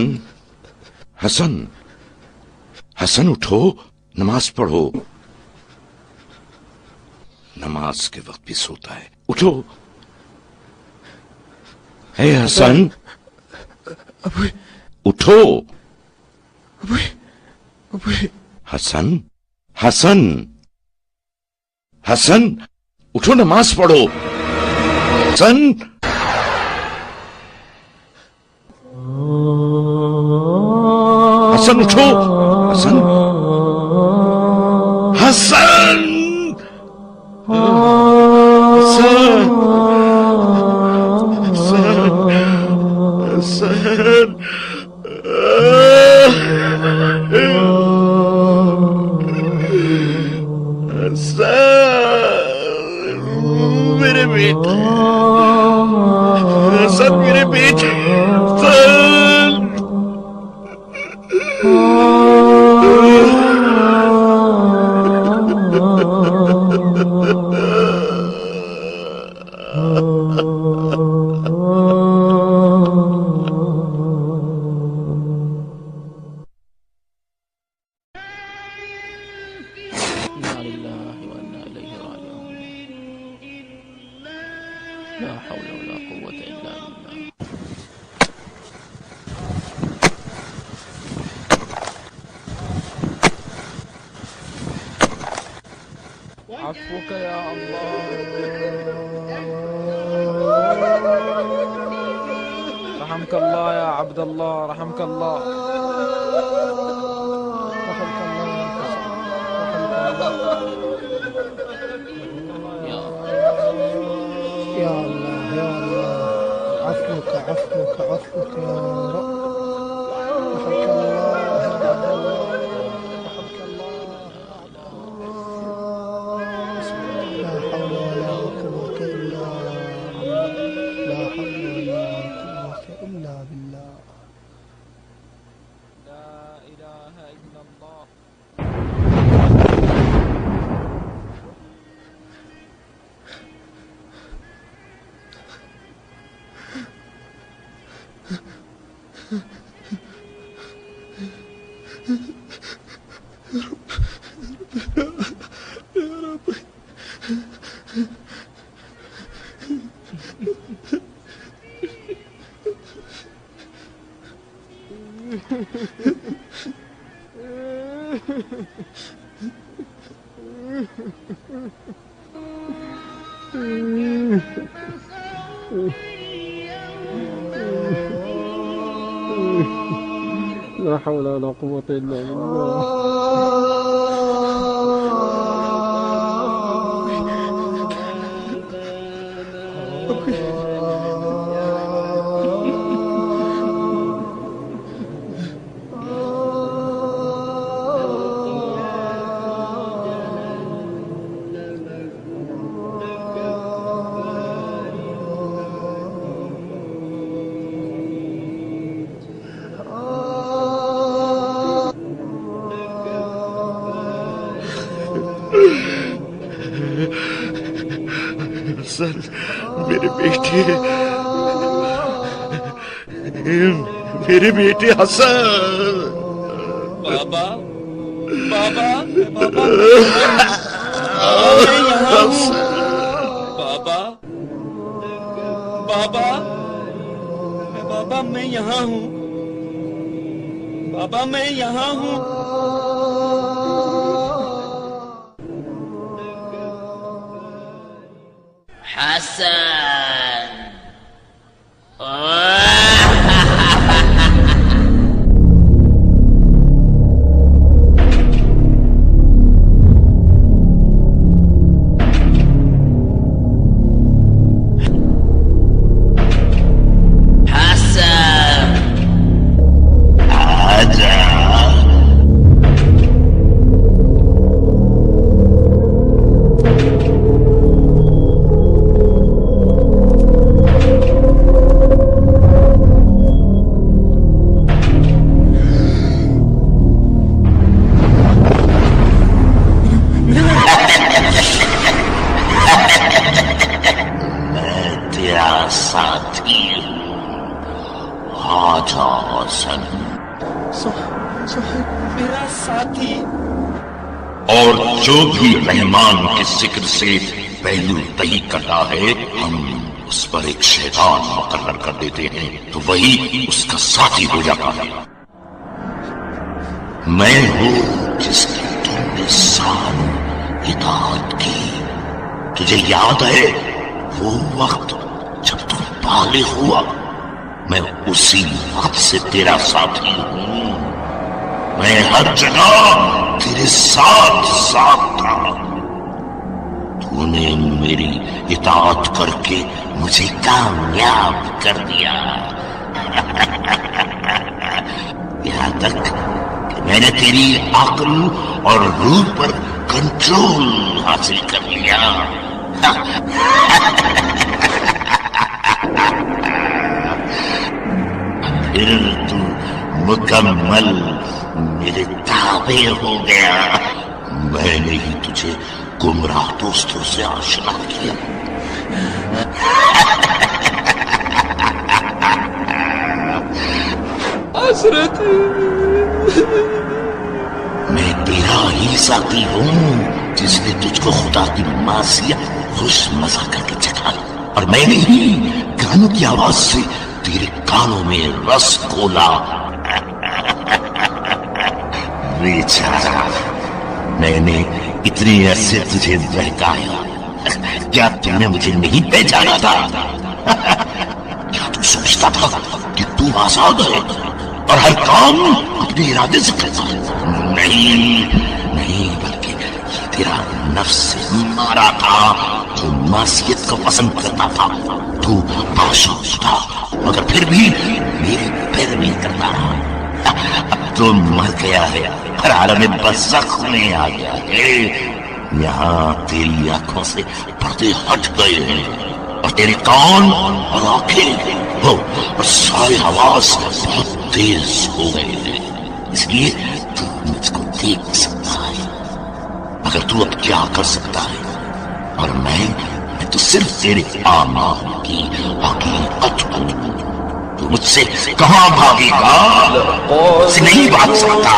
हसन, हसन उठो, नमाज पढ़ो। नमाज के वक्त भी सोता है, उठो। हे हसन, उठो। हसन, हसन, हसन, उठो, नमाज पढ़ो। हसन, हसन उठो। हसन, हसन, हसन, हसन, हसन, मेरे बेटे, हसन मेरे बेटे, हसन।
ला हौला वला कुव्वता इल्ला बिल्लाह। अफ़्वुक या अल्लाह। रहमकल्लाह या अब्दुल्लाह, रहमकल्लाह।
या अल्लाह या अल्लाह, अफ़्वुक अफ़्वुक अफ़्वुक या रब। ला हौला वला कुव्वता इल्ला बिल्लाह।
हसन मेरे बेटे, मेरे बेटे हसन।
बाबा, बाबा, बाबा, बाबा, बाबा, बाबा मैं यहाँ हूँ। बाबा मैं यहाँ हूँ।
हसन,
आजा सन।
मेरा साथी।
और जो भी रहमान के जिक्र से पहलू तही करता है, हम उस पर एक शैतान मुकर्रर कर देते हैं, तो वही उसका साथी हो जाता है। मैं हूं जिसकी तुमने सारी इताअत की। तुझे याद है वो वक्त जब तुम बालिग हुआ? मैं उसी वक्त से तेरा साथी हूं। मैं हर जगह तेरे साथ साथ था। तूने मेरी इताअत करके मुझे कामयाब कर दिया। यहां तक कि मैंने तेरी अक्ल और रूह पर कंट्रोल हासिल कर लिया। फिर तू मुकम्मल मेरे ताबे हो गया। मैंने ही तुझे गुमराह दोस्तों से आशना किया। मैं तेरा ही साथी हूँ जिसने तुझको खुदा की मासियत खुश मजा करके चखाई, और मैंने ही गानों की आवाज से तेरे कानों में रस घोला। बेचारा, मैंने इतने अरसे तुझे बहकाया, क्या तुमने मुझे नहीं पहचाना था? क्या तू सोचता था कि तू आजाद है और हर काम अपने इरादे से करता है? नहीं नहीं, बल्कि तेरा नफ्स मारा था। तू मासियत को पसंद करता था, तू आशूस था, मगर फिर भी मेरी पैरवी करता रहा। अब तो मर गया है और आलम बरज़ख में आ गया है। यहाँ तेरी आंखों से पर्दे हट गए हैं और तेरे कान और आंखें हो और सारे आवाज बहुत तेज हो गए हैं। इसलिए तू मुझको देख सकता है, मगर तू अब क्या कर सकता है? और मैं तो सिर्फ तेरे आमाल की हकीकत हूं। तू मुझसे कहां भागेगा? मुझसे नहीं भाग सकता।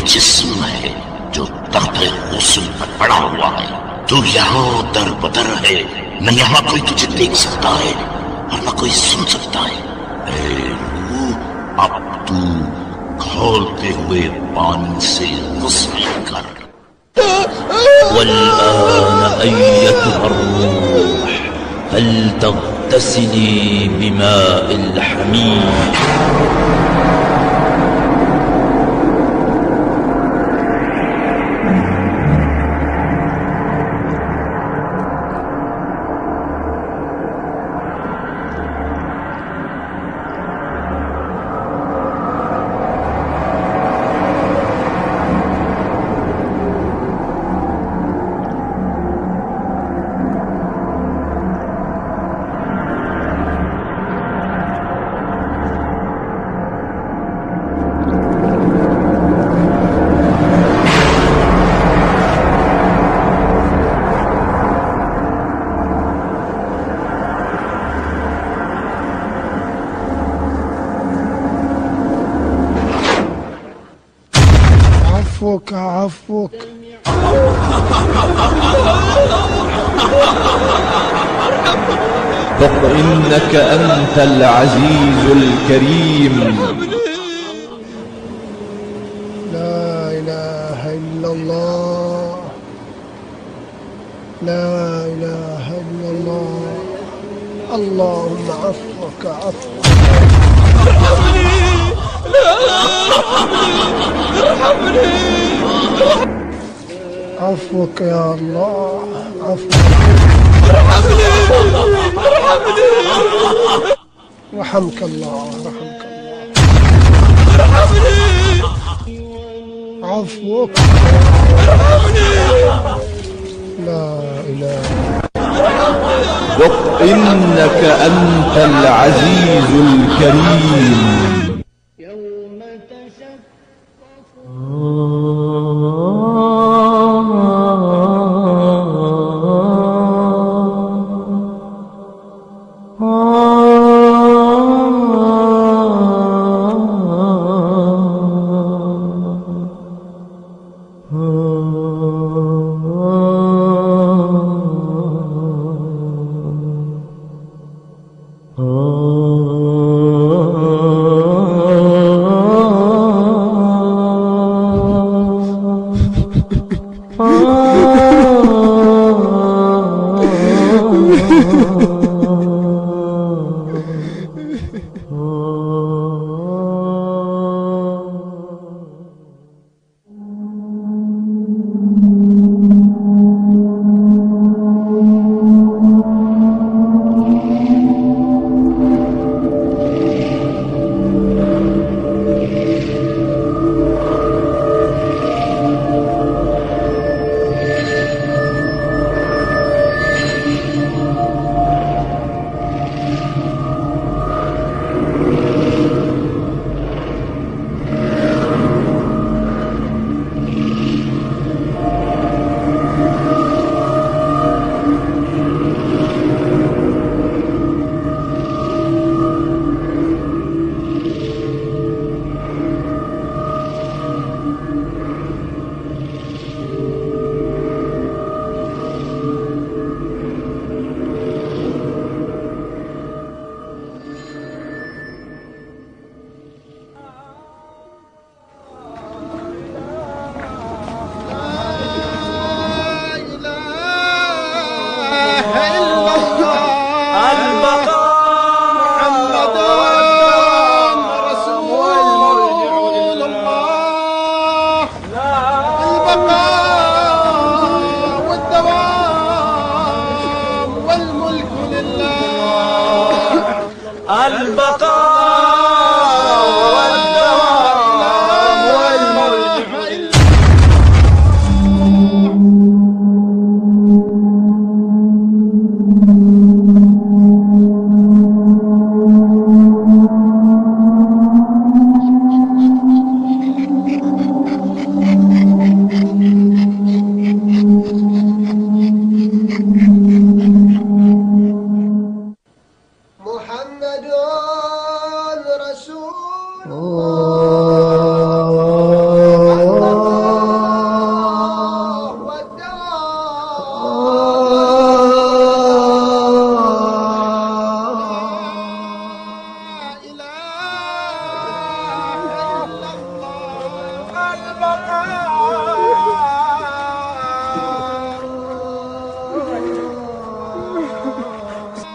जिस्म है जो तख्ते हुस्न पर पड़ा हुआ है। तू यहाँ दर बदर है, न यहाँ कोई तुझे देख सकता है और न कोई सुन सकता है। अब तू खोलते हुए पानी से गुस्ल कर।
वल्आन अय्यतुहा अर्रूह हल तग़तसिली बिमाइल हमीम।
عفوك عفوك.
إنك أنت العزيز الكريم.
لا إله إلا الله، لا إله إلا الله. اللهم عفوك عفوك. عفوك يا الله، عفوك. رحمك الله، رحمك الله. عفوك لا إله
إنك أنت العزيز الكريم.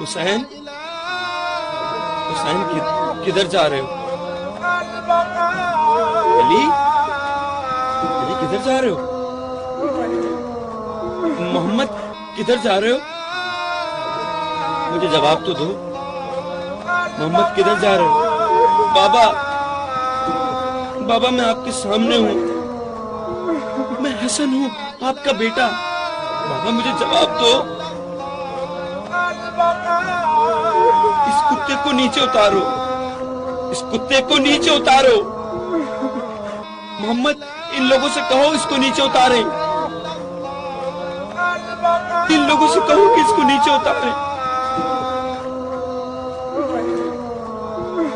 हुसैन, हुसैन किधर जा रहे हो? अली, अली किधर जा रहे हो? मोहम्मद किधर जा रहे हो? मुझे जवाब तो दो। मोहम्मद किधर जा रहे हो? बाबा, बाबा मैं आपके सामने हूँ, मैं हसन हूँ, आपका बेटा। बाबा मुझे जवाब दो। इस कुत्ते को नीचे उतारो, इस कुत्ते को नीचे उतारो। मोहम्मद इन लोगों से कहो इसको नीचे उतारे, इन लोगों से कहो कि इसको नीचे उतारे।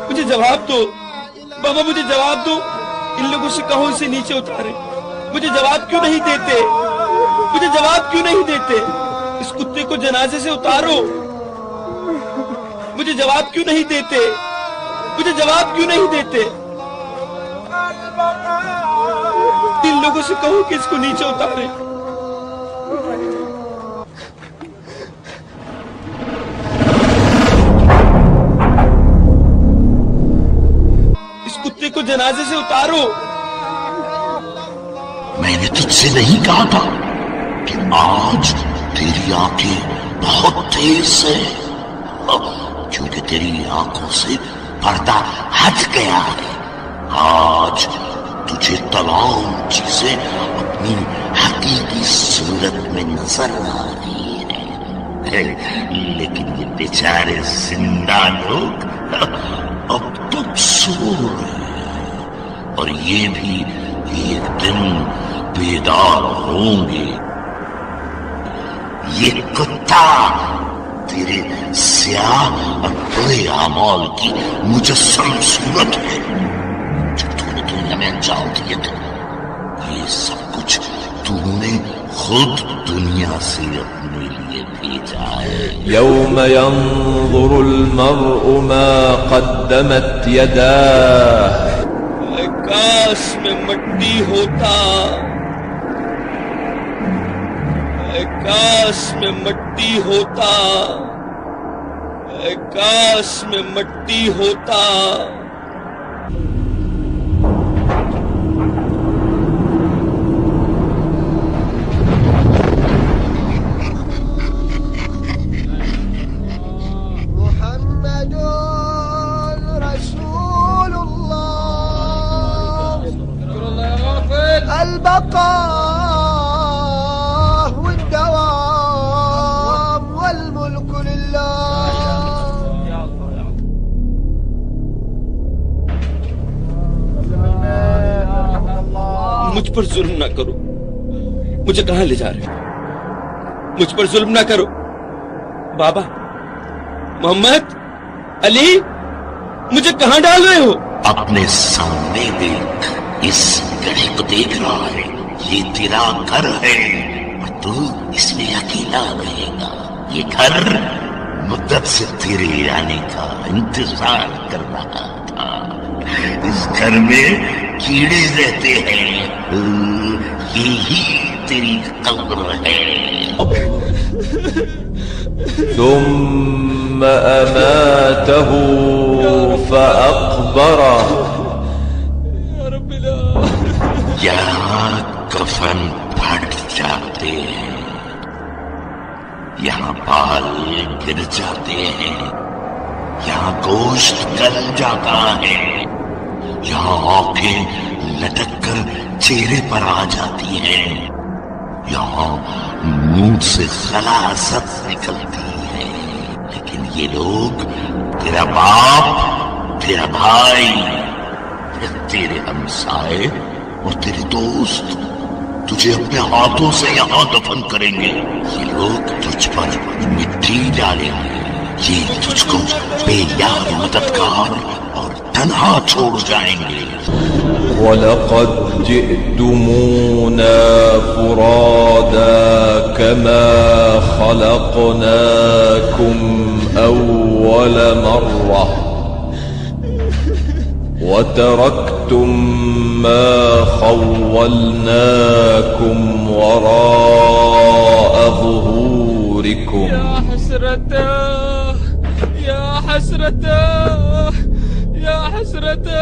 मुझे जवाब दो बाबा, मुझे जवाब दो। इन लोगों से कहो इसे नीचे उतारे। मुझे जवाब क्यों नहीं देते? मुझे जवाब क्यों नहीं देते? इस कुत्ते को जनाजे से उतारो। मुझे जवाब क्यों नहीं देते? मुझे जवाब क्यों नहीं देते? इन लोगों से कहो कि इसको नीचे उतारे। इस कुत्ते को जनाजे से उतारो।
मैंने तुझसे नहीं कहा था कि आज तेरी आंखें बहुत तेज है, क्योंकि तेरी आंखों से पर्दा हट गया है। आज तुझे तमाम चीजें अपनी हकीकी सूरत में नजर आ रही है, लेकिन ये बेचारे जिंदा लोग अब तक सो रहे हैं और ये भी एक दिन बेदार होंगे। ये कुत्ता तेरे स्याह और बुरे आमाल की मुजस्सम सूरत है जो तूने दुनिया में अंजाम दिए थे। ये सब कुछ तूने खुद दुनिया से अपने लिए भेजा है।
यौम यंज़ुरुल मर्उ मा क़द्दमत यदाह।
काश में मट्टी होता, काश में मट्टी होता, काश में मट्टी होता।
البقاء والدوام والملك لله.
मुझ पर जुल्म ना करो, मुझे कहां ले जा रहे हो? मुझ पर जुल्म ना करो। बाबा, मोहम्मद, अली, मुझे कहां डाल रहे हो?
अपने सामने देख, इस गढ़े को देख रहा है, ये तेरा घर है और तू इसमें अकेला रहेगा। ये घर मुद्दत से तेरे आने का इंतजार कर रहा था। इस घर में कीड़े रहते हैं, यही तेरी कब्र है।
ثم أماته فأقبره।
यहाँ कफन फट जाते हैं, यहाँ बाल गिर जाते हैं, यहाँ गोश्त गल जाता है, यहाँ आंखें लटक कर चेहरे पर आ जाती हैं, यहाँ मुंह से खलासत निकलती है। लेकिन ये लोग, तेरा बाप, तेरा भाई, तेरे हमसाए और तेरे दोस्त तुझे अपने हाथों से यहाँ दफन करेंगे। ये लोग तुझ पर मिट्टी डालेंगे, ये तुझको बेयार मददगार और तन्हा छोड़ जाएंगे।
वलक़द जिअ्तुमूना फुरादा कमा खलक़नाकुम अव्वल मर्रा वतरक्तुम मा खव्वलनाकुम वराअ ज़ुहूरिकुम।
या हसरता, या हसरता, या हसरता।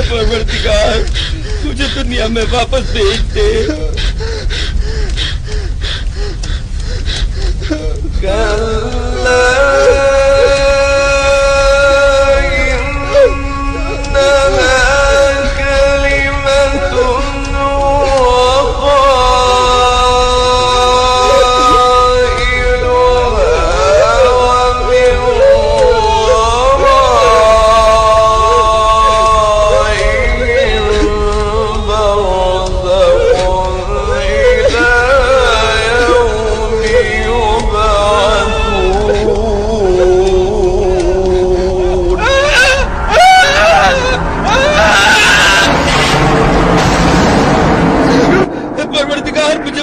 परवरदिगार, मुझे दुनिया में वापस भेज दे।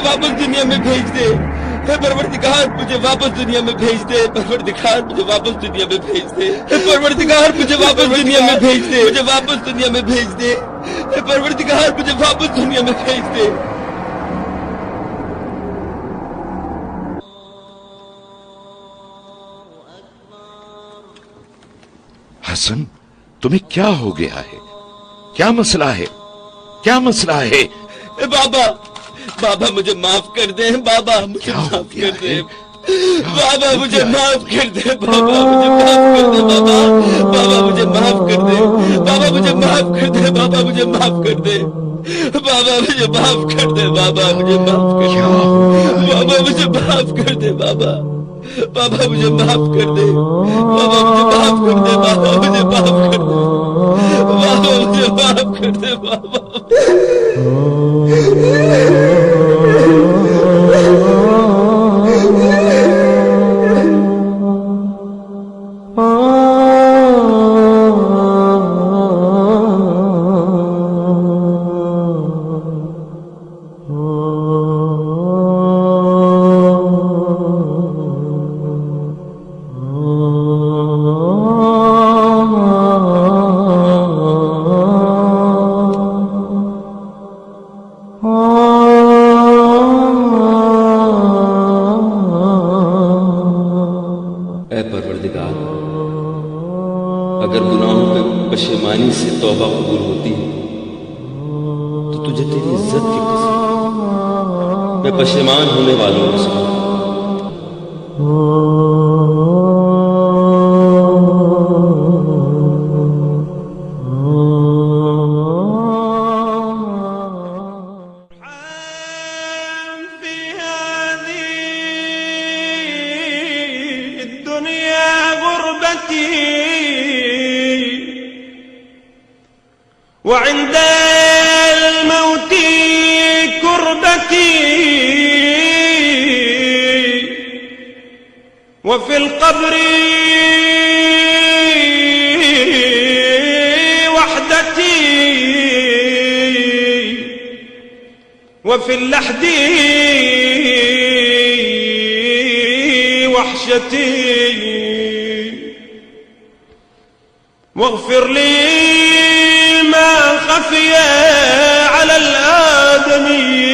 वापस दुनिया में भेज दे। परवरदिगार, मुझे वापस दुनिया में भेज दे। परवरदिगार, मुझे वापस दुनिया में भेज दे। मुझे वापस दुनिया में भेज दे। परवरदिगार, मुझे वापस दुनिया में भेज दे।
हसन, तुम्हें क्या हो गया है? क्या मसला है? क्या मसला है?
बाबा बाबा मुझे माफ कर दे, बाबा मुझे माफ कर दे, बाबा मुझे माफ कर दे, बाबा मुझे माफ कर दे, बाबा मुझे माफ कर दे, बाबा मुझे माफ कर दे, बाबा मुझे माफ कर दे, बाबा मुझे माफ कर दे, बाबा मुझे माफ कर दे, बाबा मुझे माफ कर दे, बाबा बाबा मुझे माफ कर दे, बाबा मुझे माफ कर दे, बाबा मुझे माफ कर दे, बाबा मुझे माफ कर दे, बाबा अगर गुनाहों पे पशेमानी से तौबा कबूल होती है तो तुझे तेरी इज्जत की कसम मैं पशेमान होने वालों में से
وعند الموت كربتي وفي القبر وحدتي وفي اللحد وحشتي واغفر لي ما خفي على الآدمين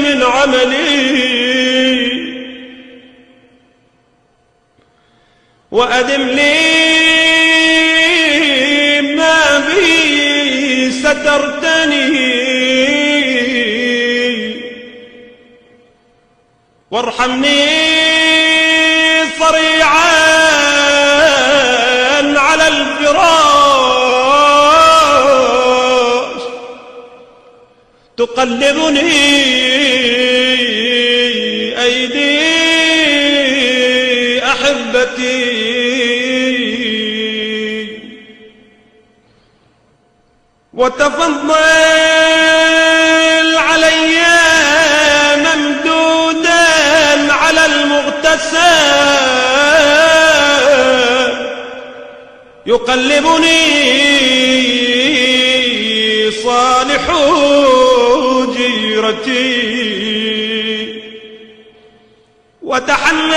من عملي وأدم لي ما بي سترتني وارحمني صريعا على الفراش تقلبني أيدي أحبتي وتفضل علي ممدودا على المغتسل يقلبني صالح جيرتي وتحنن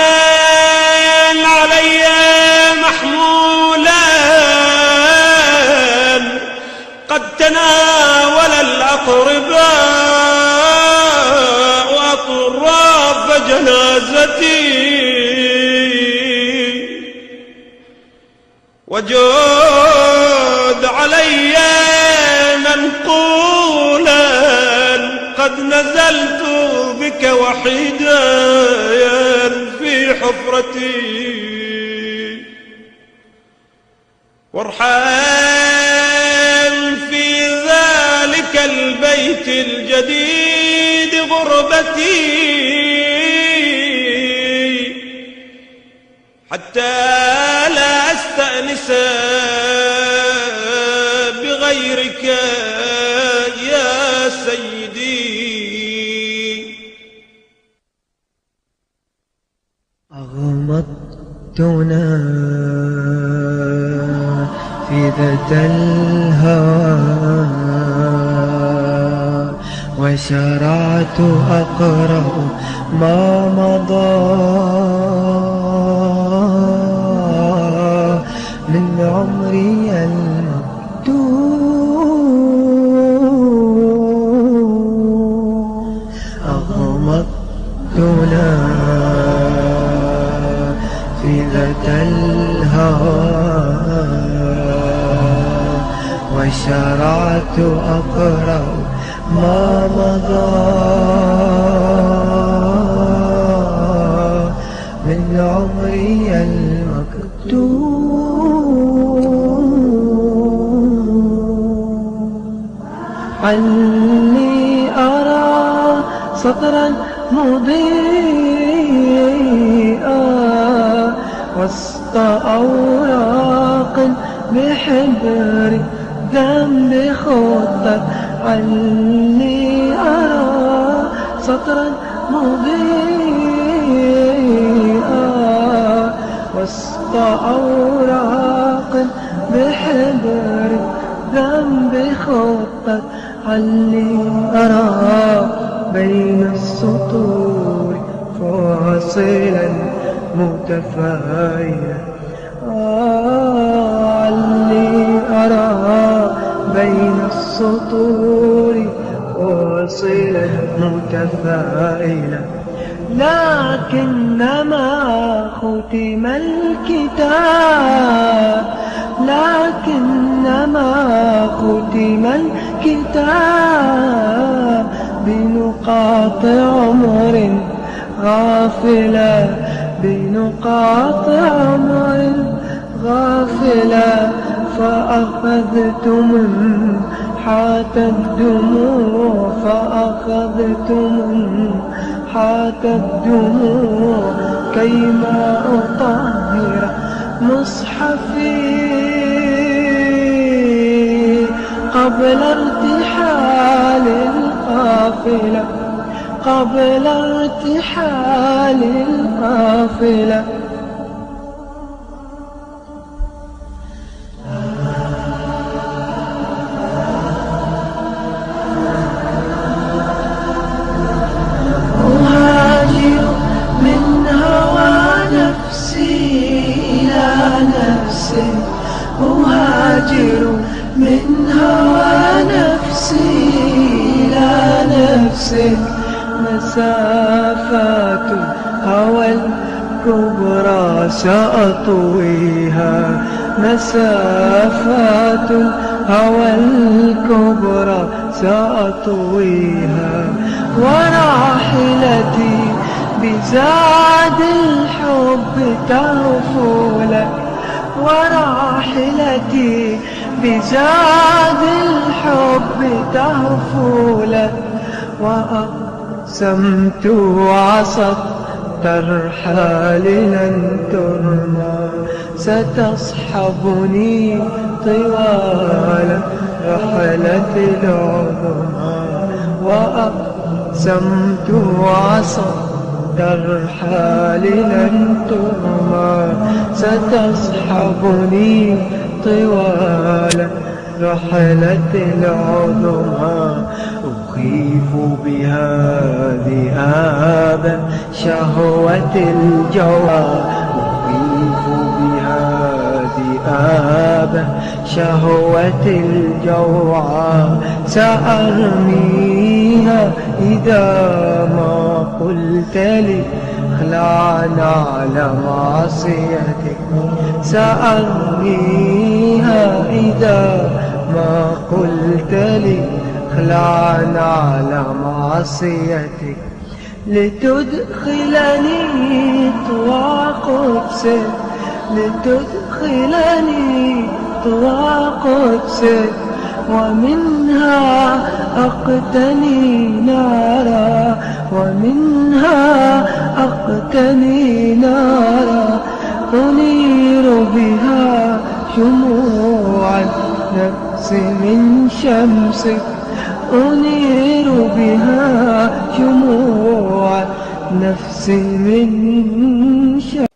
علي محمولا قد تناول الأقرباء وأطراف جنازتي وجود علي منقولا قد نزلت بك وحيدا في حفرتي وارحم في ذلك البيت الجديد غربتي حتى لا أستأنس بغيرك يا سيدي.
أغمضتنا في ذات الهوى وشرعت أقرأ ما مضى من عمري المكتوب أغمضتنا في ذات الهوى وشرعت أقرأ ما مضى من عمري المكتوب عني أرى سطرا مضيئا وسط أوراق بحبر ذنب خطت عني أرى سطرا مضيئا وسط أوراق بحبر ذنب خطت عني أرى بين السطور فاصلا متفاعلا عني أرى بين السطور فاصلا متفاعلا لكنما ختم الكتاب ختم الكتاب بنقاط عمر غافلة بنقاط عمر غافلة فأخذت منحات الدموع حات الدموع كيما أطهر مصحفي قبل ارتحال القافلة قبل ارتحال القافلة أهاجر من هوى نفسي إلى نفسي أهاجر من هوى نفسي إلى نفسك مسافات الهوى الكبرى سأطويها مسافات الهوى الكبرى سأطويها وراحلتي بزاد الحب تهفو لك وراحلتي بزاد الحب تهفو لك وأقسمت عصت ترحال لن ترمى ستصحبني طوال رحلة العظمى وأقسمت عصت ترحال لن ترمى ستصحبني طوال رحلة العظمى أخيف بها ذئاب شهوة الجوى أخيف بها ذئاب شهوة الجوعى سأرميها إذا ما قلت لي اخلعنا على معصيتك سأرميها إذا ما قلت لي اخلعنا على معصيتك لتدخلني طوى قدسك لتدخلني طوى قدسك ومنها أقتني نارا ومنها أقتني نارا أنير بها شموع النفس من شمسك أنير بها شموع النفس من شمسك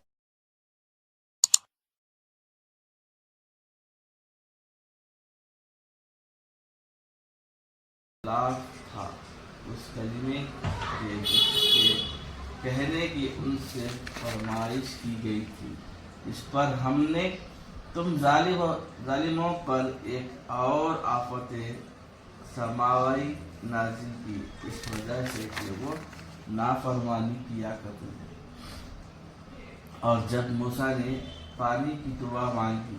था उस कलिमे के जिसके कहने की उनसे फरमाइश की गई थी इस पर हमने तुम जालिमों पर एक और आफत समाई नाजिल की इस वजह से कि वो नाफरमानी किया करते थे और जब मूसा ने पानी की दुआ मांगी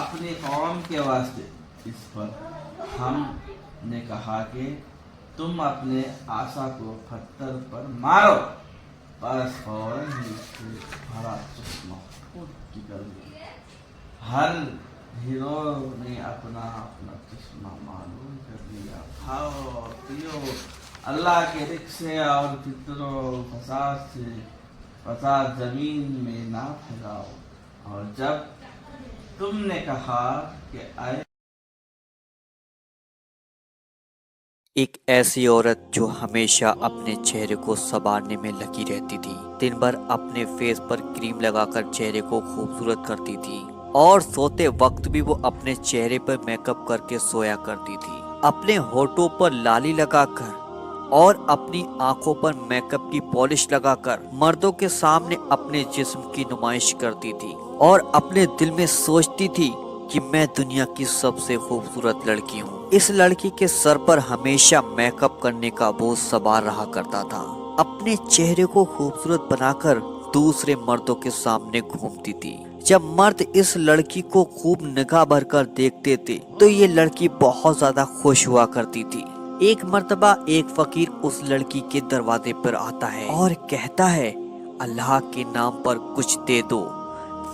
अपने कौम के वास्ते इस पर हमने कहा कि तुम अपने आशा को पत्थर पर मारो, पर फौरन ही उससे भरा चश्मा निकल गया। हर हीरो ने अपना अपना चश्मा मालूम कर लिया। खाओ पियो, अल्लाह के रिक्शे और फितरों फसाद जमीन में ना फैलाओ। और जब तुमने कहा कि आए
एक ऐसी औरत जो हमेशा अपने चेहरे को संवारने में लगी रहती थी, दिन भर अपने फेस पर क्रीम लगाकर चेहरे को खूबसूरत करती थी और सोते वक्त भी वो अपने चेहरे पर मेकअप करके सोया करती थी। अपने होठों पर लाली लगाकर और अपनी आंखों पर मेकअप की पॉलिश लगाकर मर्दों के सामने अपने जिस्म की नुमाइश करती थी और अपने दिल में सोचती थी कि मैं दुनिया की सबसे खूबसूरत लड़की हूँ। इस लड़की के सर पर हमेशा मेकअप करने का बोझ सवार रहा करता था। अपने चेहरे को खूबसूरत बनाकर दूसरे मर्दों के सामने घूमती थी। जब मर्द इस लड़की को खूब निगाह भरकर देखते थे तो ये लड़की बहुत ज्यादा खुश हुआ करती थी। एक मर्तबा एक फकीर उस लड़की के दरवाजे पर आता है और कहता है, अल्लाह के नाम पर कुछ दे दो,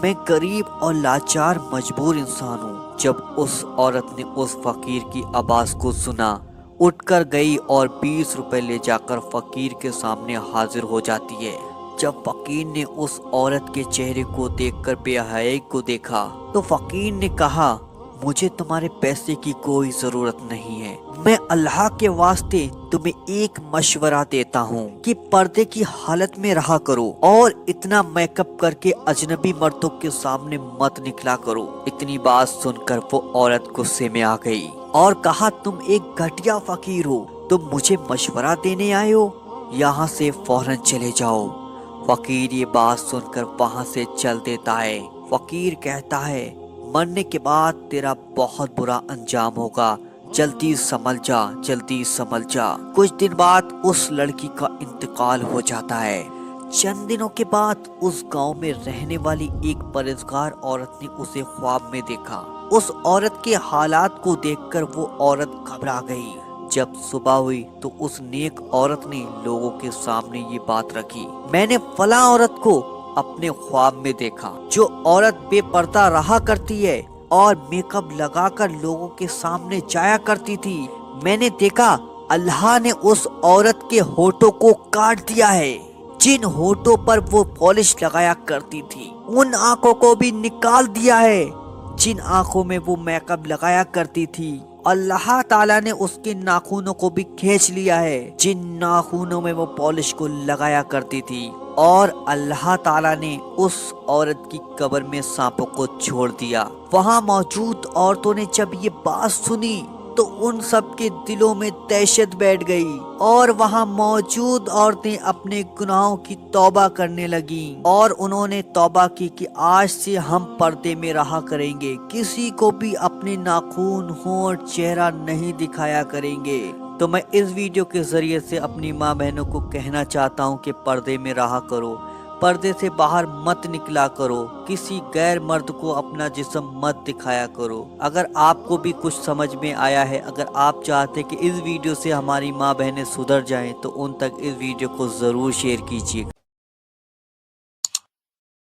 मैं गरीब और लाचार मजबूर इंसान हूँ। जब उस औरत ने उस फकीर की आवाज को सुना, उठकर गई और 20 रुपए ले जाकर फकीर के सामने हाजिर हो जाती है। जब फकीर ने उस औरत के चेहरे को देखकर बेहयाई को देखा तो फकीर ने कहा, मुझे तुम्हारे पैसे की कोई जरूरत नहीं है, मैं अल्लाह के वास्ते तुम्हें एक मशवरा देता हूँ कि पर्दे की हालत में रहा करो और इतना मेकअप करके अजनबी मर्दों के सामने मत निकला करो। इतनी बात सुनकर वो औरत गुस्से में आ गई और कहा, तुम एक घटिया फकीर हो, तुम मुझे मशवरा देने आए हो, यहाँ से फौरन चले जाओ। फकीर ये बात सुनकर वहाँ से चल देता है। फकीर कहता है, मरने के बाद तेरा बहुत बुरा अंजाम होगा, जल्दी संभल जा, जल्दी संभल जा। कुछ दिन बाद उस लड़की का इंतकाल हो जाता है। चंद दिनों के बाद उस गांव में रहने वाली एक परहेजगार औरत ने उसे ख्वाब में देखा। उस औरत के हालात को देखकर वो औरत घबरा गई। जब सुबह हुई तो उस नेक औरत ने लोगों के सामने ये बात रखी, मैंने फला औरत को अपने ख्वाब में देखा, जो औरत बेपर्दा रहा करती है और मेकअप लगाकर लोगों के सामने जाया करती थी। मैंने देखा अल्लाह ने उस औरत के होठों को काट दिया है। जिन होठों पर वो पॉलिश लगाया करती थी उन आंखों को भी निकाल दिया है। जिन आंखों में वो मेकअप लगाया करती थी अल्लाह ताला ने उसके नाखूनों को भी खींच लिया है। जिन नाखूनों में वो पॉलिश को लगाया करती थी और अल्लाह ताला ने उस औरत की कब्र में सांपों को छोड़ दिया। वहाँ मौजूद औरतों ने जब ये बात सुनी तो उन सब के दिलों में दहशत बैठ गई और वहाँ मौजूद औरतें अपने गुनाहों की तौबा करने लगी और उन्होंने तौबा की कि आज से हम पर्दे में रहा करेंगे, किसी को भी अपने नाखून, होंठ, चेहरा नहीं दिखाया करेंगे। तो मैं इस वीडियो के जरिए से अपनी माँ बहनों को कहना चाहता हूँ कि पर्दे में रहा करो, पर्दे से बाहर मत निकला करो, किसी गैर मर्द को अपना जिस्म मत दिखाया करो। अगर आपको भी कुछ समझ में आया है, अगर आप चाहते कि इस वीडियो से हमारी माँ बहनें सुधर जाएं, तो उन तक इस वीडियो को ज़रूर शेयर कीजिएगा।